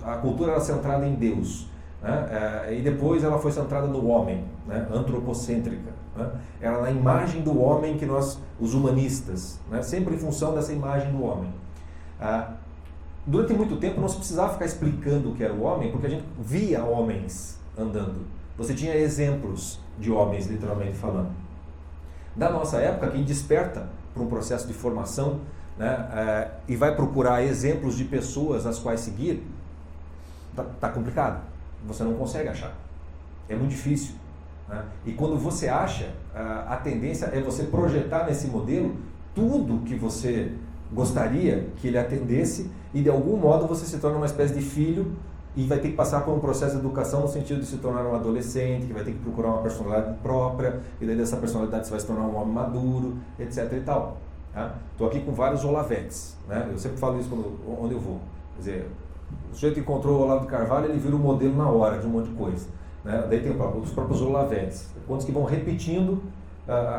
a cultura era centrada em Deus, né? E depois ela foi centrada no homem, né? Antropocêntrica, né? Era na imagem do homem que nós, os humanistas, né? Sempre em função dessa imagem do homem. Durante muito tempo não se precisava ficar explicando o que era o homem, porque a gente via homens andando. Você tinha exemplos de homens, literalmente falando. Da nossa época, quem desperta para um processo de formação, né, e vai procurar exemplos de pessoas às quais seguir, tá complicado. Você não consegue achar. É muito difícil. Né? E quando você acha, a tendência é você projetar nesse modelo tudo que você gostaria que ele atendesse, e de algum modo você se torna uma espécie de filho e vai ter que passar por um processo de educação no sentido de se tornar um adolescente, que vai ter que procurar uma personalidade própria, e daí dessa personalidade você vai se tornar um homem maduro, etc. e tal. Estou aqui com vários Olavetes, né? Eu sempre falo isso onde eu vou. Quer dizer, o sujeito encontrou o Olavo de Carvalho, ele vira um modelo na hora de um monte de coisa. Né? Daí tem os próprios Olavetes, quantos que vão repetindo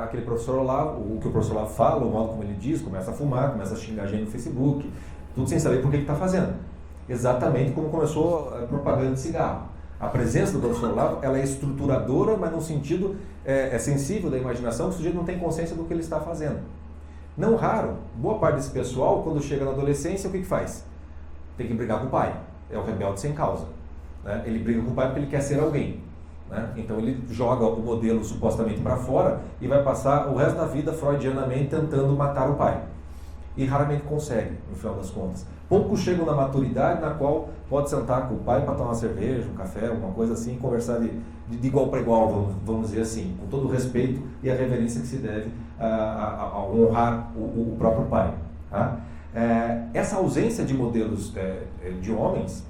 aquele professor Olavo, o que o professor Olavo fala, o modo como ele diz, começa a fumar, começa a xingar gente no Facebook, tudo sem saber por que está fazendo. Exatamente como começou a propaganda de cigarro. A presença do professor Olavo, ela é estruturadora, mas num sentido sensível da imaginação, que o sujeito não tem consciência do que ele está fazendo. Não raro, boa parte desse pessoal, quando chega na adolescência, o que faz? Tem que brigar com o pai. É o rebelde sem causa. Né? Ele briga com o pai porque ele quer ser alguém. Né? Então ele joga o modelo supostamente para fora e vai passar o resto da vida freudianamente tentando matar o pai. E raramente consegue, no final das contas. Poucos chegam na maturidade na qual pode sentar com o pai para tomar uma cerveja, um café, alguma coisa assim, conversar de igual para igual, vamos dizer assim, com todo o respeito e a reverência que se deve a honrar o próprio pai. Tá? Essa ausência de modelos de homens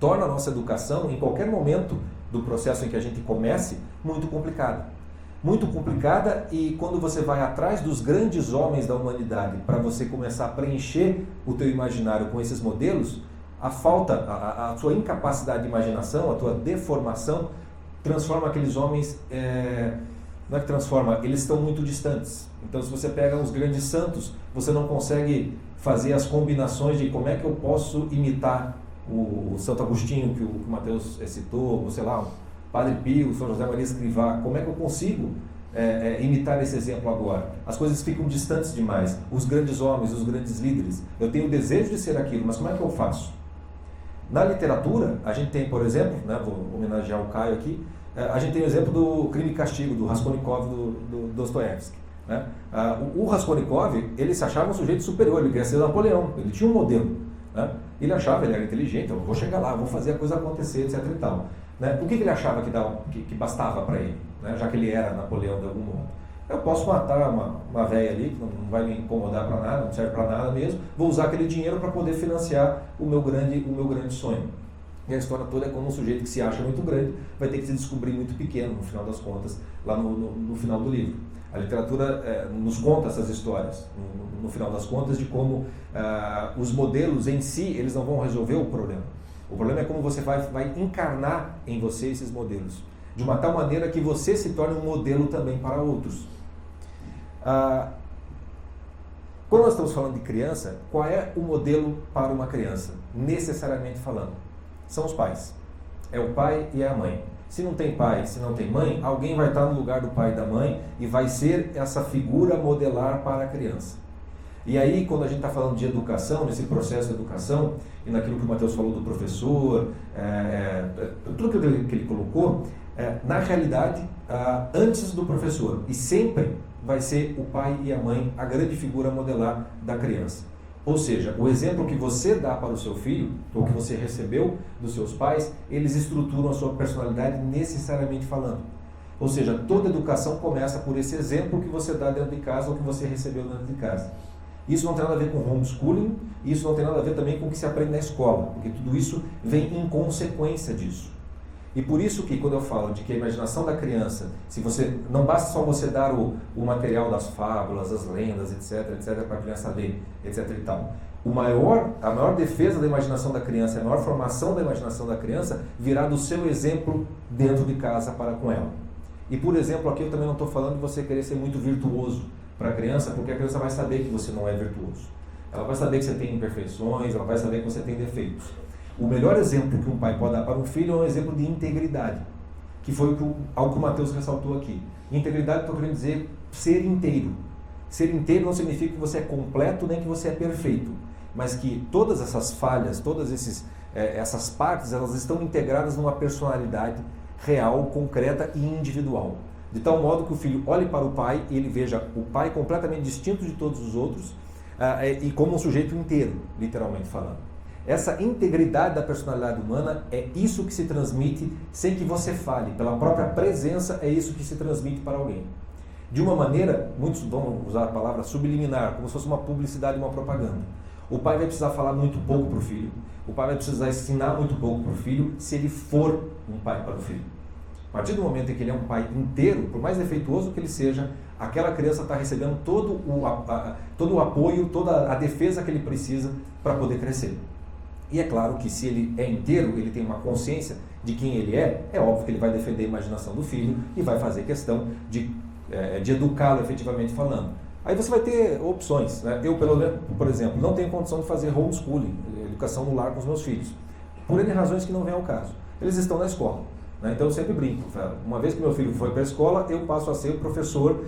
torna a nossa educação, em qualquer momento do processo em que a gente comece, muito complicada. Muito complicada, e quando você vai atrás dos grandes homens da humanidade para você começar a preencher o teu imaginário com esses modelos, a sua incapacidade de imaginação, a tua deformação, transforma aqueles homens, não é que transforma, eles estão muito distantes. Então se você pega os grandes santos, você não consegue fazer as combinações de como é que eu posso imitar o Santo Agostinho, que o Mateus citou, ou sei lá, Padre Pio, São José Maria Escrivá. Como é que eu consigo imitar esse exemplo agora? As coisas ficam distantes demais. Os grandes homens, os grandes líderes. Eu tenho o desejo de ser aquilo, mas como é que eu faço? Na literatura, a gente tem, por exemplo, né, vou homenagear o Caio aqui, a gente tem o exemplo do Crime e Castigo, do Raskolnikov, do Dostoiévski. Né? O Raskolnikov, ele se achava um sujeito superior, ele queria ser Napoleão, ele tinha um modelo. Né? Ele achava, ele era inteligente, eu vou chegar lá, vou fazer a coisa acontecer, etc. e tal. Né? Por que ele achava que bastava para ele, né? Já que ele era Napoleão de algum modo? Eu posso matar uma velha ali, que não vai me incomodar para nada, não serve para nada mesmo, vou usar aquele dinheiro para poder financiar o meu grande sonho. E a história toda é como um sujeito que se acha muito grande vai ter que se descobrir muito pequeno, no final das contas, lá no final do livro. A literatura nos conta essas histórias, no final das contas, de como os modelos em si, eles não vão resolver o problema. O problema é como você vai encarnar em você esses modelos, de uma tal maneira que você se torne um modelo também para outros. Quando nós estamos falando de criança, qual é o modelo para uma criança? Necessariamente falando, são os pais. É o pai e é a mãe. Se não tem pai, se não tem mãe, alguém vai estar no lugar do pai e da mãe e vai ser essa figura modelar para a criança. E aí, quando a gente está falando de educação, nesse processo de educação, e naquilo que o Matheus falou do professor, tudo que ele colocou, na realidade, antes do professor, e sempre vai ser o pai e a mãe a grande figura modelar da criança. Ou seja, o exemplo que você dá para o seu filho, ou que você recebeu dos seus pais, eles estruturam a sua personalidade necessariamente falando. Ou seja, toda educação começa por esse exemplo que você dá dentro de casa ou que você recebeu dentro de casa. Isso não tem nada a ver com homeschooling, isso não tem nada a ver também com o que se aprende na escola, porque tudo isso vem em consequência disso. E por isso que quando eu falo de que a imaginação da criança, se você não basta só você dar o material das fábulas, as lendas, etc, para a criança ler, etc e tal. A maior defesa da imaginação da criança, a maior formação da imaginação da criança virá do seu exemplo dentro de casa para com ela. E por exemplo, aqui eu também não estou falando de você querer ser muito virtuoso para a criança, porque a criança vai saber que você não é virtuoso. Ela vai saber que você tem imperfeições, ela vai saber que você tem defeitos. O melhor exemplo que um pai pode dar para um filho é um exemplo de integridade, que foi algo que o Matheus ressaltou aqui. Integridade, estou querendo dizer ser inteiro. Ser inteiro não significa que você é completo nem que você é perfeito, mas que todas essas falhas, todas essas partes, elas estão integradas numa personalidade real, concreta e individual. De tal modo que o filho olhe para o pai e ele veja o pai completamente distinto de todos os outros e como um sujeito inteiro, literalmente falando. Essa integridade da personalidade humana é isso que se transmite sem que você fale. Pela própria presença é isso que se transmite para alguém. De uma maneira, muitos vão usar a palavra subliminar, como se fosse uma publicidade, uma propaganda. O pai vai precisar falar muito pouco para o filho. O pai vai precisar ensinar muito pouco para o filho se ele for um pai para o filho. A partir do momento em que ele é um pai inteiro, por mais defeituoso que ele seja, aquela criança está recebendo todo o apoio, toda a defesa que ele precisa para poder crescer. E é claro que se ele é inteiro, ele tem uma consciência de quem ele é óbvio que ele vai defender a imaginação do filho e vai fazer questão de educá-lo efetivamente falando. Aí você vai ter opções, né? Eu, por exemplo, não tenho condição de fazer homeschooling, educação no lar com os meus filhos, por N razões que não vem ao caso. Eles estão na escola. Então eu sempre brinco, uma vez que meu filho foi para a escola, eu passo a ser o professor,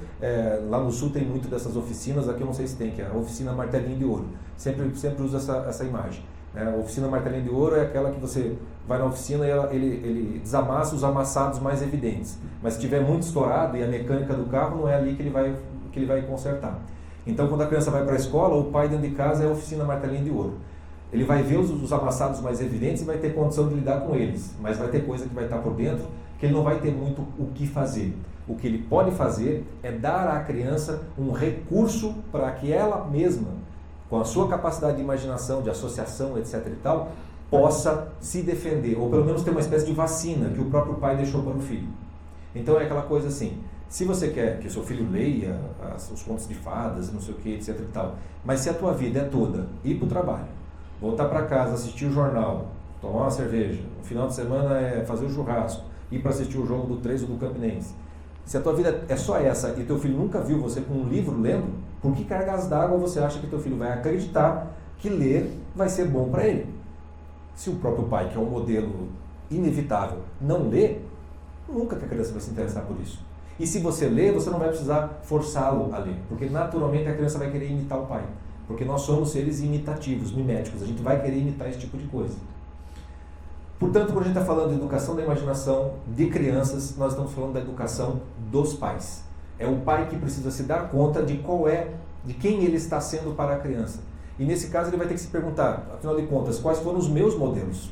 lá no sul tem muito dessas oficinas, aqui eu não sei se tem, que é a oficina Martelinho de Ouro, sempre uso essa imagem. A oficina Martelinho de Ouro é aquela que você vai na oficina e ele desamassa os amassados mais evidentes, mas se tiver muito estourado e a mecânica do carro, não é ali que ele vai consertar. Então quando a criança vai para a escola, o pai dentro de casa é a oficina Martelinho de Ouro. Ele vai ver os amassados mais evidentes e vai ter condição de lidar com eles, mas vai ter coisa que vai estar por dentro que ele não vai ter muito o que fazer. O que ele pode fazer é dar à criança um recurso para que ela mesma, com a sua capacidade de imaginação, de associação, etc. e tal, possa se defender, ou pelo menos ter uma espécie de vacina que o próprio pai deixou para o filho. Então é aquela coisa assim, se você quer que o seu filho leia os contos de fadas, não sei o que, etc. e tal, mas se a tua vida é toda ir para o trabalho, voltar para casa, assistir o jornal, tomar uma cerveja, no final de semana é fazer o churrasco, ir para assistir o jogo do 3 ou do Campinense. Se a tua vida é só essa e teu filho nunca viu você com um livro lendo, por que cargas d'água você acha que teu filho vai acreditar que ler vai ser bom para ele? Se o próprio pai, que é um modelo inevitável, não lê, nunca que a criança vai se interessar por isso. E se você lê, você não vai precisar forçá-lo a ler, porque naturalmente a criança vai querer imitar o pai. Porque nós somos seres imitativos, miméticos, a gente vai querer imitar esse tipo de coisa. Portanto, quando a gente está falando de educação da imaginação de crianças, nós estamos falando da educação dos pais. É o pai que precisa se dar conta de quem ele está sendo para a criança. E nesse caso ele vai ter que se perguntar, afinal de contas, quais foram os meus modelos?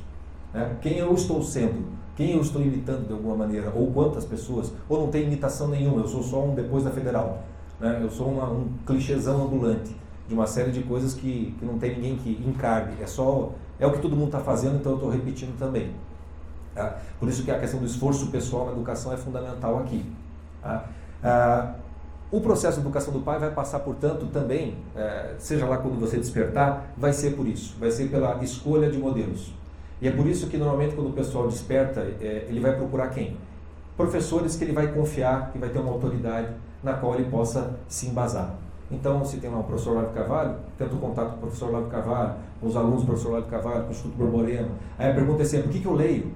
Quem eu estou sendo? Quem eu estou imitando de alguma maneira? Ou quantas pessoas? Ou não tem imitação nenhuma, eu sou só um depois da federal. Eu sou um clichêzão ambulante. de uma série de coisas que não tem ninguém que encargue, é o que todo mundo está fazendo, então eu estou repetindo também. Tá? Por isso que a questão do esforço pessoal na educação é fundamental aqui. Tá? O processo de educação do pai vai passar, portanto, também, seja lá quando você despertar, vai ser por isso, vai ser pela escolha de modelos. E é por isso que normalmente quando o pessoal desperta, ele vai procurar quem? Professores que ele vai confiar, que vai ter uma autoridade na qual ele possa se embasar. Então, se tem lá um professor Olavo Carvalho, tenta o contato com o professor Olavo Carvalho, com os alunos do professor Olavo Carvalho, com o Instituto Borborema. Aí a pergunta é sempre, o que eu leio?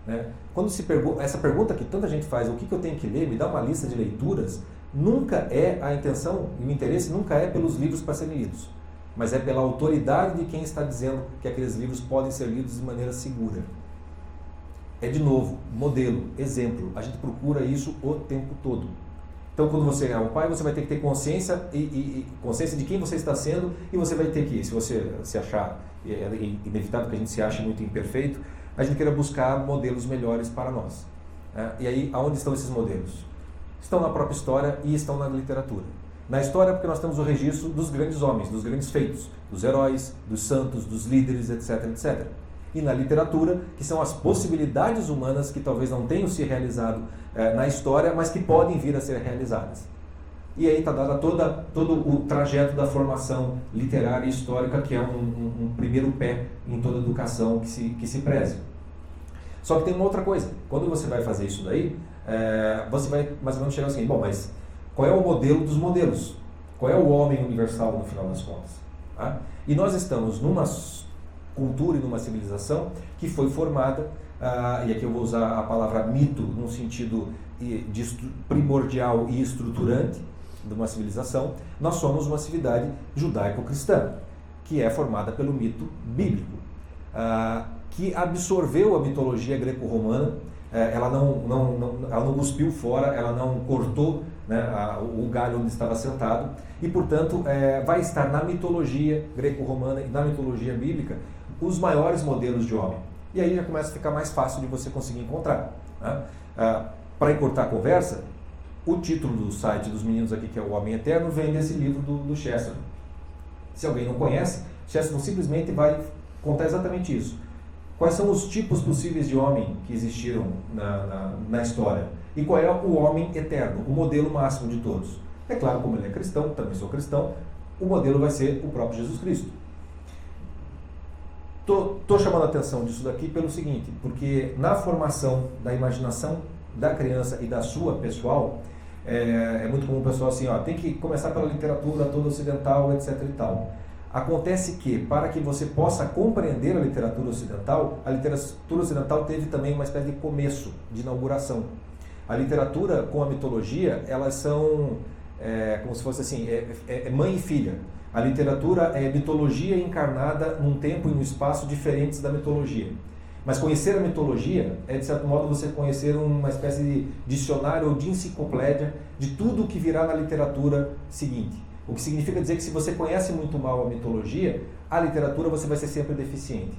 Né? Quando se pergunta, essa pergunta que tanta gente faz, o que eu tenho que ler, me dá uma lista de leituras, nunca é a intenção e o interesse nunca é pelos livros para serem lidos, mas é pela autoridade de quem está dizendo que aqueles livros podem ser lidos de maneira segura. É, de novo, modelo, exemplo. A gente procura isso o tempo todo. Então, quando você é um pai, você vai ter que ter consciência consciência de quem você está sendo, e você vai ter que, se você se achar, é inevitável que a gente se ache muito imperfeito, a gente queira buscar modelos melhores para nós. Né? E aí, aonde estão esses modelos? Estão na própria história e estão na literatura. Na história, porque nós temos o registro dos grandes homens, dos grandes feitos, dos heróis, dos santos, dos líderes, etc, etc. E na literatura, que são as possibilidades humanas que talvez não tenham se realizado na história, mas que podem vir a ser realizadas. E aí está dado todo o trajeto da formação literária e histórica, que é um primeiro pé em toda educação que se preze. Só que tem uma outra coisa, quando você vai fazer isso daí, você vai mais ou menos chegar assim, bom, mas qual é o modelo dos modelos? Qual é o homem universal no final das contas? Tá? E nós estamos numa cultura e numa civilização que foi formada, e aqui eu vou usar a palavra mito num sentido primordial e estruturante de uma civilização. Nós somos uma civilidade judaico-cristã, que é formada pelo mito bíblico, que absorveu a mitologia greco-romana. Ela não cuspiu fora, ela não cortou, né, o galho onde estava sentado, e portanto vai estar na mitologia greco-romana e na mitologia bíblica os maiores modelos de homem. E aí já começa a ficar mais fácil de você conseguir encontrar. Né? Para encurtar a conversa, o título do site dos meninos aqui, que é O Homem Eterno, vem desse livro do Chesterton. Se alguém não conhece, Chesterton simplesmente vai contar exatamente isso. Quais são os tipos possíveis de homem que existiram na história? E qual é o homem eterno, o modelo máximo de todos? É claro, como ele é cristão, também sou cristão, o modelo vai ser o próprio Jesus Cristo. Estou chamando a atenção disso daqui pelo seguinte, porque na formação da imaginação da criança e da sua pessoal, é muito comum o pessoal assim, tem que começar pela literatura toda ocidental, etc. e tal. Acontece que, para que você possa compreender a literatura ocidental teve também uma espécie de começo, de inauguração. A literatura com a mitologia, elas são como se fosse assim, mãe e filha. A literatura é mitologia encarnada num tempo e num espaço diferentes da mitologia. Mas conhecer a mitologia é, de certo modo, você conhecer uma espécie de dicionário ou de enciclopédia de tudo o que virá na literatura seguinte. O que significa dizer que se você conhece muito mal a mitologia, a literatura você vai ser sempre deficiente.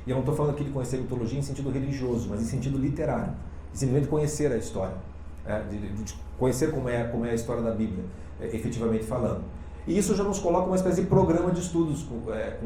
E eu não estou falando aqui de conhecer a mitologia em sentido religioso, mas em sentido literário. Simplesmente conhecer a história, de conhecer como é a história da Bíblia, efetivamente falando. E isso já nos coloca uma espécie de programa de estudos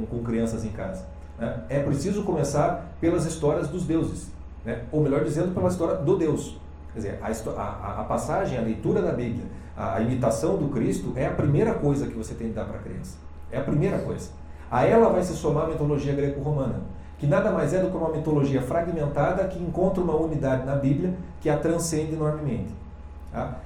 com crianças em casa. Né? É preciso começar pelas histórias dos deuses, né? Ou melhor dizendo, pela história do Deus. Quer dizer, a passagem, a leitura da Bíblia, a imitação do Cristo é a primeira coisa que você tem que dar para a criança. É a primeira coisa. A ela vai se somar a mitologia greco-romana, que nada mais é do que uma mitologia fragmentada que encontra uma unidade na Bíblia que a transcende enormemente. Tá?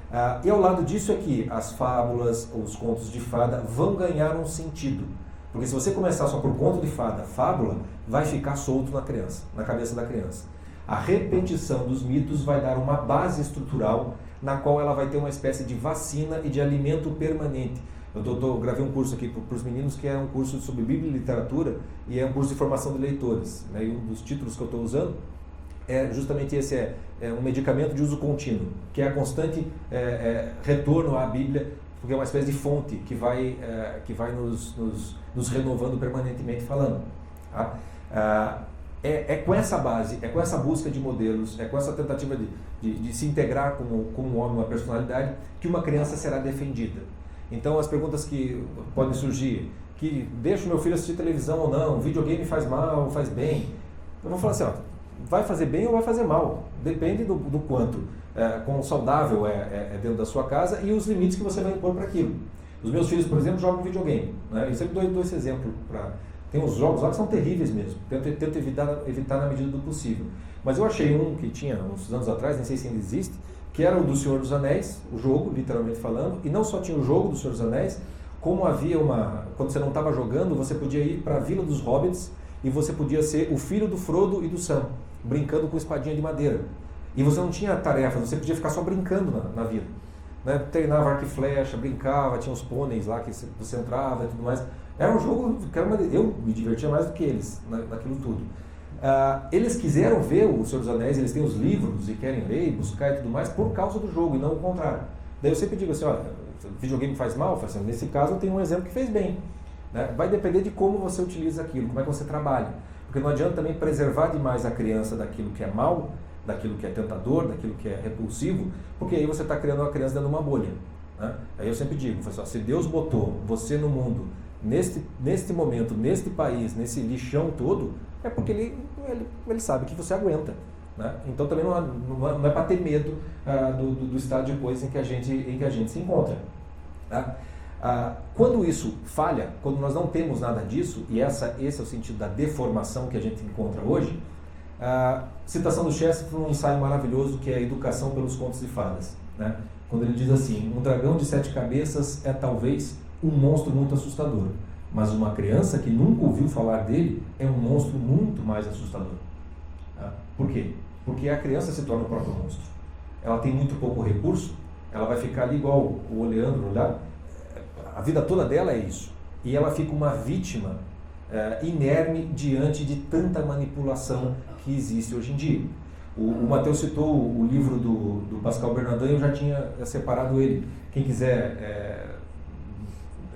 E ao lado disso é que as fábulas, os contos de fada vão ganhar um sentido. Porque se você começar só por conto de fada, fábula, vai ficar solto na criança, na cabeça da criança. A repetição dos mitos vai dar uma base estrutural na qual ela vai ter uma espécie de vacina e de alimento permanente. Eu gravei um curso aqui para os meninos que é um curso sobre Bíblia e Literatura e é um curso de formação de leitores. Né? E um dos títulos que eu estou usando é justamente esse, é um medicamento de uso contínuo, que é a constante retorno à Bíblia, porque é uma espécie de fonte que vai nos renovando permanentemente falando. Tá? É com essa base, é com essa busca de modelos, é com essa tentativa de se integrar como um homem, uma personalidade, que uma criança será defendida. Então as perguntas que podem surgir, que deixa o meu filho assistir televisão ou não, videogame faz mal ou faz bem. Eu vou falar assim, ó, vai fazer bem ou vai fazer mal, depende do quanto, quão saudável é dentro da sua casa e os limites que você vai impor para aquilo. Os meus filhos, por exemplo, jogam videogame, né? Eu sempre dou esse exemplo. Tem uns jogos lá que são terríveis mesmo, tento evitar na medida do possível. Mas eu achei um que tinha uns anos atrás, nem sei se ainda existe, que era o do Senhor dos Anéis, o jogo, literalmente falando, e não só tinha o jogo do Senhor dos Anéis, como havia quando você não estava jogando, você podia ir para a Vila dos Hobbits e você podia ser o filho do Frodo e do Sam, brincando com espadinha de madeira. E você não tinha tarefa, você podia ficar só brincando na vila. Né? Treinava arco e flecha, brincava, tinha uns pôneis lá que você entrava e tudo mais. Era um jogo que eu me divertia mais do que eles naquilo tudo. Eles quiseram ver o Senhor dos Anéis, eles têm os livros e querem ler e buscar e tudo mais por causa do jogo e não o contrário. Daí eu sempre digo assim, olha, videogame faz mal? Assim, nesse caso eu tenho um exemplo que fez bem. Né? Vai depender de como você utiliza aquilo, como é que você trabalha. Porque não adianta também preservar demais a criança daquilo que é mal, daquilo que é tentador, daquilo que é repulsivo, porque aí você está criando uma criança dentro de uma bolha. Né? Aí eu sempre digo, se Deus botou você no mundo, neste momento, neste país, nesse lixão todo, é porque ele sabe que você aguenta. Né? Então também não é para ter medo do estado de coisa em que a gente se encontra. Tá? Quando isso falha, quando nós não temos nada disso, e esse é o sentido da deformação que a gente encontra hoje, citação do Chesterton num ensaio maravilhoso que é a Educação pelos Contos de Fadas. Né? Quando ele diz assim, um dragão de 7 cabeças é talvez um monstro muito assustador, mas uma criança que nunca ouviu falar dele é um monstro muito mais assustador. Por quê? Porque a criança se torna o próprio monstro. Ela tem muito pouco recurso, ela vai ficar ali igual o Oleandro lá, a vida toda dela é isso. E ela fica uma vítima inerme diante de tanta manipulação que existe hoje em dia. O Matheus citou o livro do Pascal Bernardin, eu já tinha separado ele. Quem quiser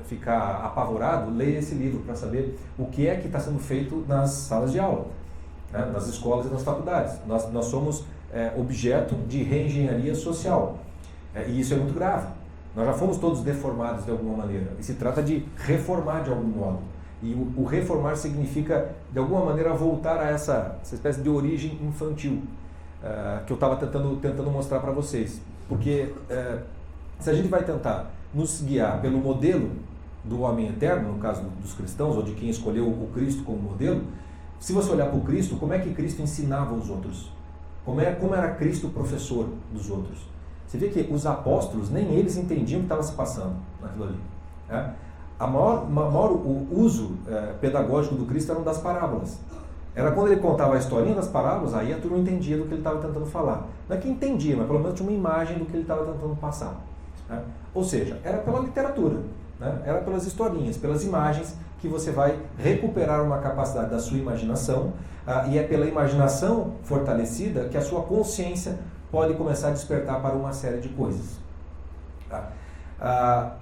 ficar apavorado, leia esse livro para saber o que é que está sendo feito nas salas de aula, né, nas escolas e nas faculdades. Nós somos objeto de reengenharia social, e isso é muito grave. Nós já fomos todos deformados de alguma maneira, e se trata de reformar de algum modo. E o reformar significa, de alguma maneira, voltar a essa espécie de origem infantil, que eu estava tentando mostrar para vocês. Porque se a gente vai tentar nos guiar pelo modelo do homem eterno, no caso dos cristãos, ou de quem escolheu o Cristo como modelo, se você olhar para o Cristo, como é que Cristo ensinava os outros? Como era Cristo professor dos outros? Você vê que os apóstolos, nem eles entendiam o que estava se passando naquilo ali. Né? O uso pedagógico do Cristo eram das parábolas. Era quando ele contava a historinha das parábolas, aí a turma entendia do que ele estava tentando falar. Não é que entendia, mas pelo menos tinha uma imagem do que ele estava tentando passar. Né? Ou seja, era pela literatura, né? Era pelas historinhas, pelas imagens que você vai recuperar uma capacidade da sua imaginação, e é pela imaginação fortalecida que a sua consciência pode começar a despertar para uma série de coisas. Tá?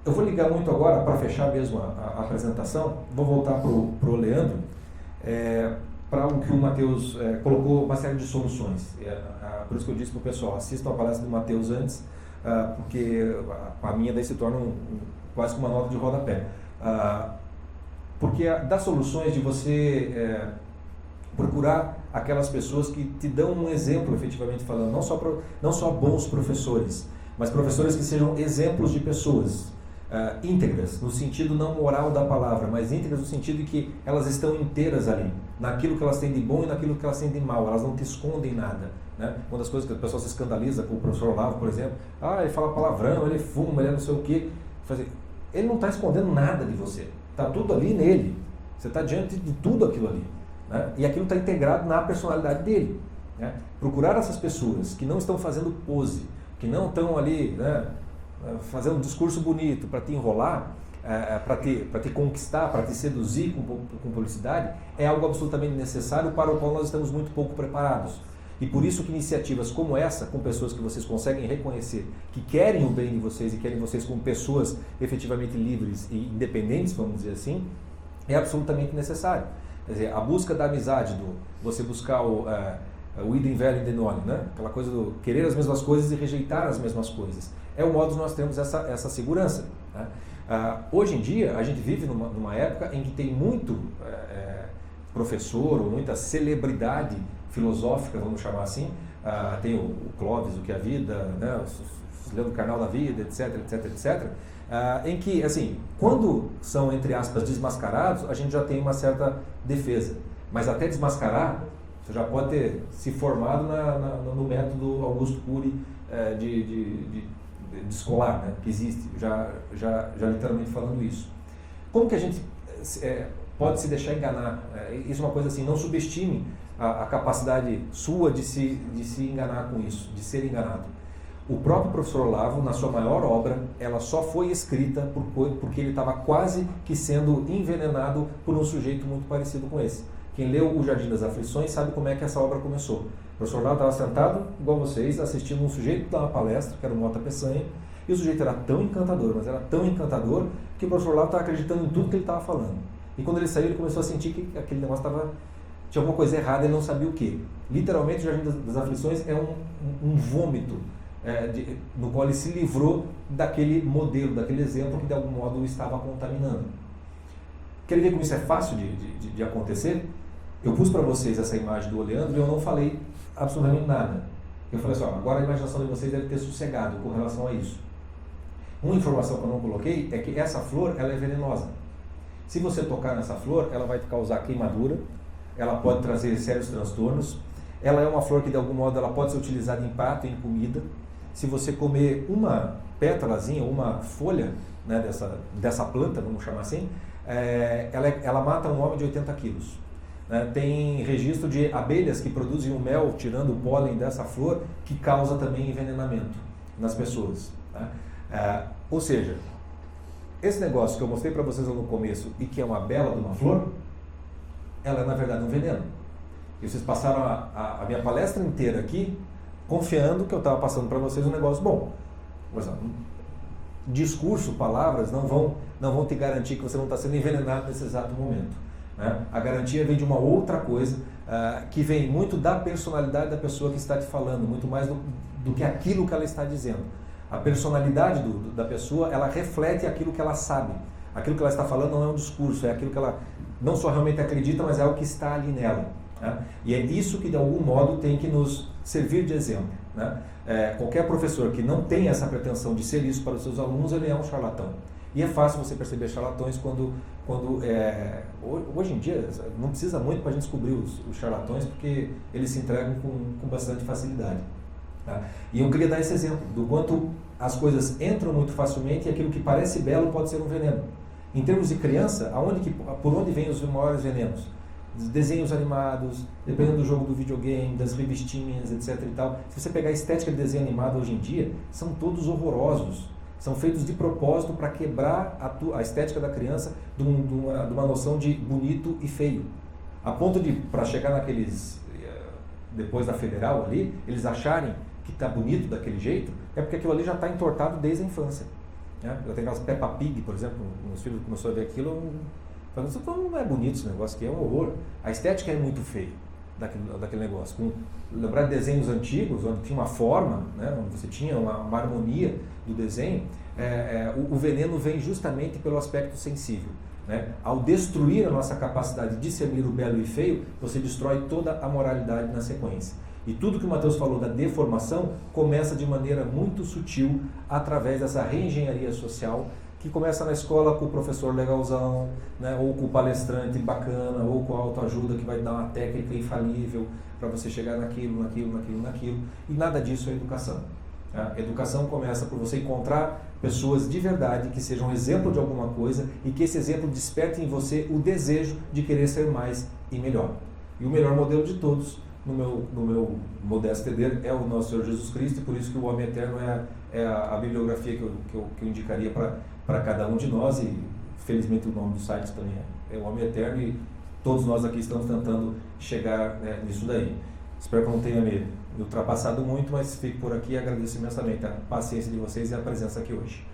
Eu vou ligar muito agora, para fechar mesmo a apresentação, vou voltar para o Leandro, para o que o Matheus colocou uma série de soluções. Por isso que eu disse para o pessoal, assistam a palestra do Matheus antes, porque a minha daí se torna quase uma nota de rodapé. Porque dá soluções de você procurar aquelas pessoas que te dão um exemplo, efetivamente falando, não só bons professores, mas professores que sejam exemplos de pessoas íntegras, no sentido não moral da palavra, mas íntegras no sentido de que elas estão inteiras ali, naquilo que elas têm de bom e naquilo que elas têm de mal, elas não te escondem nada. Né? Uma das coisas que o pessoal se escandaliza com o professor Olavo, por exemplo, ele fala palavrão, ele fuma, ele não sei o quê. Ele não está escondendo nada de você, está tudo ali nele, você está diante de tudo aquilo ali. Né? E aquilo está integrado na personalidade dele. Né? Procurar essas pessoas que não estão fazendo pose, que não estão ali, né, fazendo um discurso bonito para te enrolar, para te conquistar, para te seduzir com publicidade, é algo absolutamente necessário para o qual nós estamos muito pouco preparados. E por isso que iniciativas como essa, com pessoas que vocês conseguem reconhecer, que querem o bem de vocês e querem vocês como pessoas efetivamente livres e independentes, vamos dizer assim, é absolutamente necessário. Quer dizer, a busca da amizade, você buscar o idem velho de nome, né? Aquela coisa do querer as mesmas coisas e rejeitar as mesmas coisas. É o modo que nós temos essa segurança. Né? Hoje em dia, a gente vive numa época em que tem muito professor ou muita celebridade filosófica, vamos chamar assim. Tem o Clóvis, o que é a vida, né? O Leandro Carnal da vida, etc, etc, etc. Em que, assim, quando são, entre aspas, desmascarados, a gente já tem uma certa defesa. Mas até desmascarar, você já pode ter se formado no método Augusto Cury de escolar, né, que existe, já literalmente falando isso. Como que a gente pode se deixar enganar? Isso é uma coisa assim, não subestime a capacidade sua de se enganar com isso, de ser enganado. O próprio professor Olavo, na sua maior obra, ela só foi escrita porque ele estava quase que sendo envenenado por um sujeito muito parecido com esse. Quem leu O Jardim das Aflições sabe como é que essa obra começou. O professor Olavo estava sentado, igual vocês, assistindo um sujeito dar uma palestra, que era o Mota Peçanha, e o sujeito era tão encantador, mas era tão encantador, que o professor Olavo estava acreditando em tudo que ele estava falando. E quando ele saiu, ele começou a sentir que aquele negócio tinha alguma coisa errada, ele não sabia o quê. Literalmente, O Jardim das Aflições é um vômito, no qual ele se livrou daquele modelo, daquele exemplo que de algum modo o estava contaminando. Querem ver como isso é fácil de acontecer? Eu pus para vocês essa imagem do oleandro e eu não falei absolutamente nada. Eu falei assim, agora a imaginação de vocês deve ter sossegado com relação a isso. Uma informação que eu não coloquei é que essa flor, ela é venenosa. Se você tocar nessa flor, ela vai te causar queimadura, ela pode trazer sérios transtornos, ela é uma flor que de algum modo ela pode ser utilizada em prato, em comida. Se você comer uma pétalazinha, uma folha, né, dessa planta, vamos chamar assim, ela mata um homem de 80 quilos. Tem registro de abelhas que produzem o mel, tirando o pólen dessa flor, que causa também envenenamento nas pessoas. Ou seja, esse negócio que eu mostrei para vocês no começo e que é uma bela de uma flor, ela é na verdade um veneno. E vocês passaram a minha palestra inteira aqui confiando que eu estava passando para vocês um negócio bom. Mas, discurso, palavras não vão te garantir que você não está sendo envenenado nesse exato momento. A garantia vem de uma outra coisa, que vem muito da personalidade da pessoa que está te falando, muito mais do que aquilo que ela está dizendo. A personalidade da pessoa, ela reflete aquilo que ela sabe. Aquilo que ela está falando não é um discurso, é aquilo que ela não só realmente acredita, mas é o que está ali nela. E é isso que de algum modo tem que nos servir de exemplo. Qualquer professor que não tem essa pretensão de ser isso para os seus alunos, ele é um charlatão. E é fácil você perceber charlatões hoje em dia não precisa muito para a gente descobrir os charlatões, porque eles se entregam com bastante facilidade. E eu queria dar esse exemplo do quanto as coisas entram muito facilmente e aquilo que parece belo pode ser um veneno. Em termos de criança, por onde vêm os maiores venenos? Desenhos animados, dependendo do jogo do videogame, das revistinhas, etc. e tal. Se você pegar a estética de desenho animado hoje em dia, são todos horrorosos. São feitos de propósito para quebrar a estética da criança de uma noção de bonito e feio. A ponto de, para chegar naqueles, depois da federal ali, eles acharem que está bonito daquele jeito, é porque aquilo ali já está entortado desde a infância. Eu tenho aquelas Peppa Pig, por exemplo, meus filhos começaram a ver aquilo, falando, não é bonito esse negócio aqui, é um horror. A estética é muito feia daquele negócio. Lembrar de desenhos antigos, onde tinha uma forma, né, onde você tinha uma harmonia do desenho, o veneno vem justamente pelo aspecto sensível. Ao destruir a nossa capacidade de discernir o belo e feio, você destrói toda a moralidade na sequência. E tudo que o Matheus falou da deformação começa de maneira muito sutil através dessa reengenharia social que começa na escola com o professor legalzão, né, ou com o palestrante bacana, ou com a autoajuda que vai dar uma técnica infalível para você chegar naquilo. E nada disso é educação. A educação começa por você encontrar pessoas de verdade que sejam exemplo de alguma coisa e que esse exemplo desperte em você o desejo de querer ser mais e melhor. E o melhor modelo de todos, no meu modesto entender, é o nosso Senhor Jesus Cristo, e por isso que o Homem Eterno é a bibliografia que eu indicaria para cada um de nós, e felizmente o nome do site também é o Homem Eterno, e todos nós aqui estamos tentando chegar nisso daí. Espero que eu não tenha me ultrapassado muito, mas fico por aqui e agradeço imensamente a paciência de vocês e a presença aqui hoje.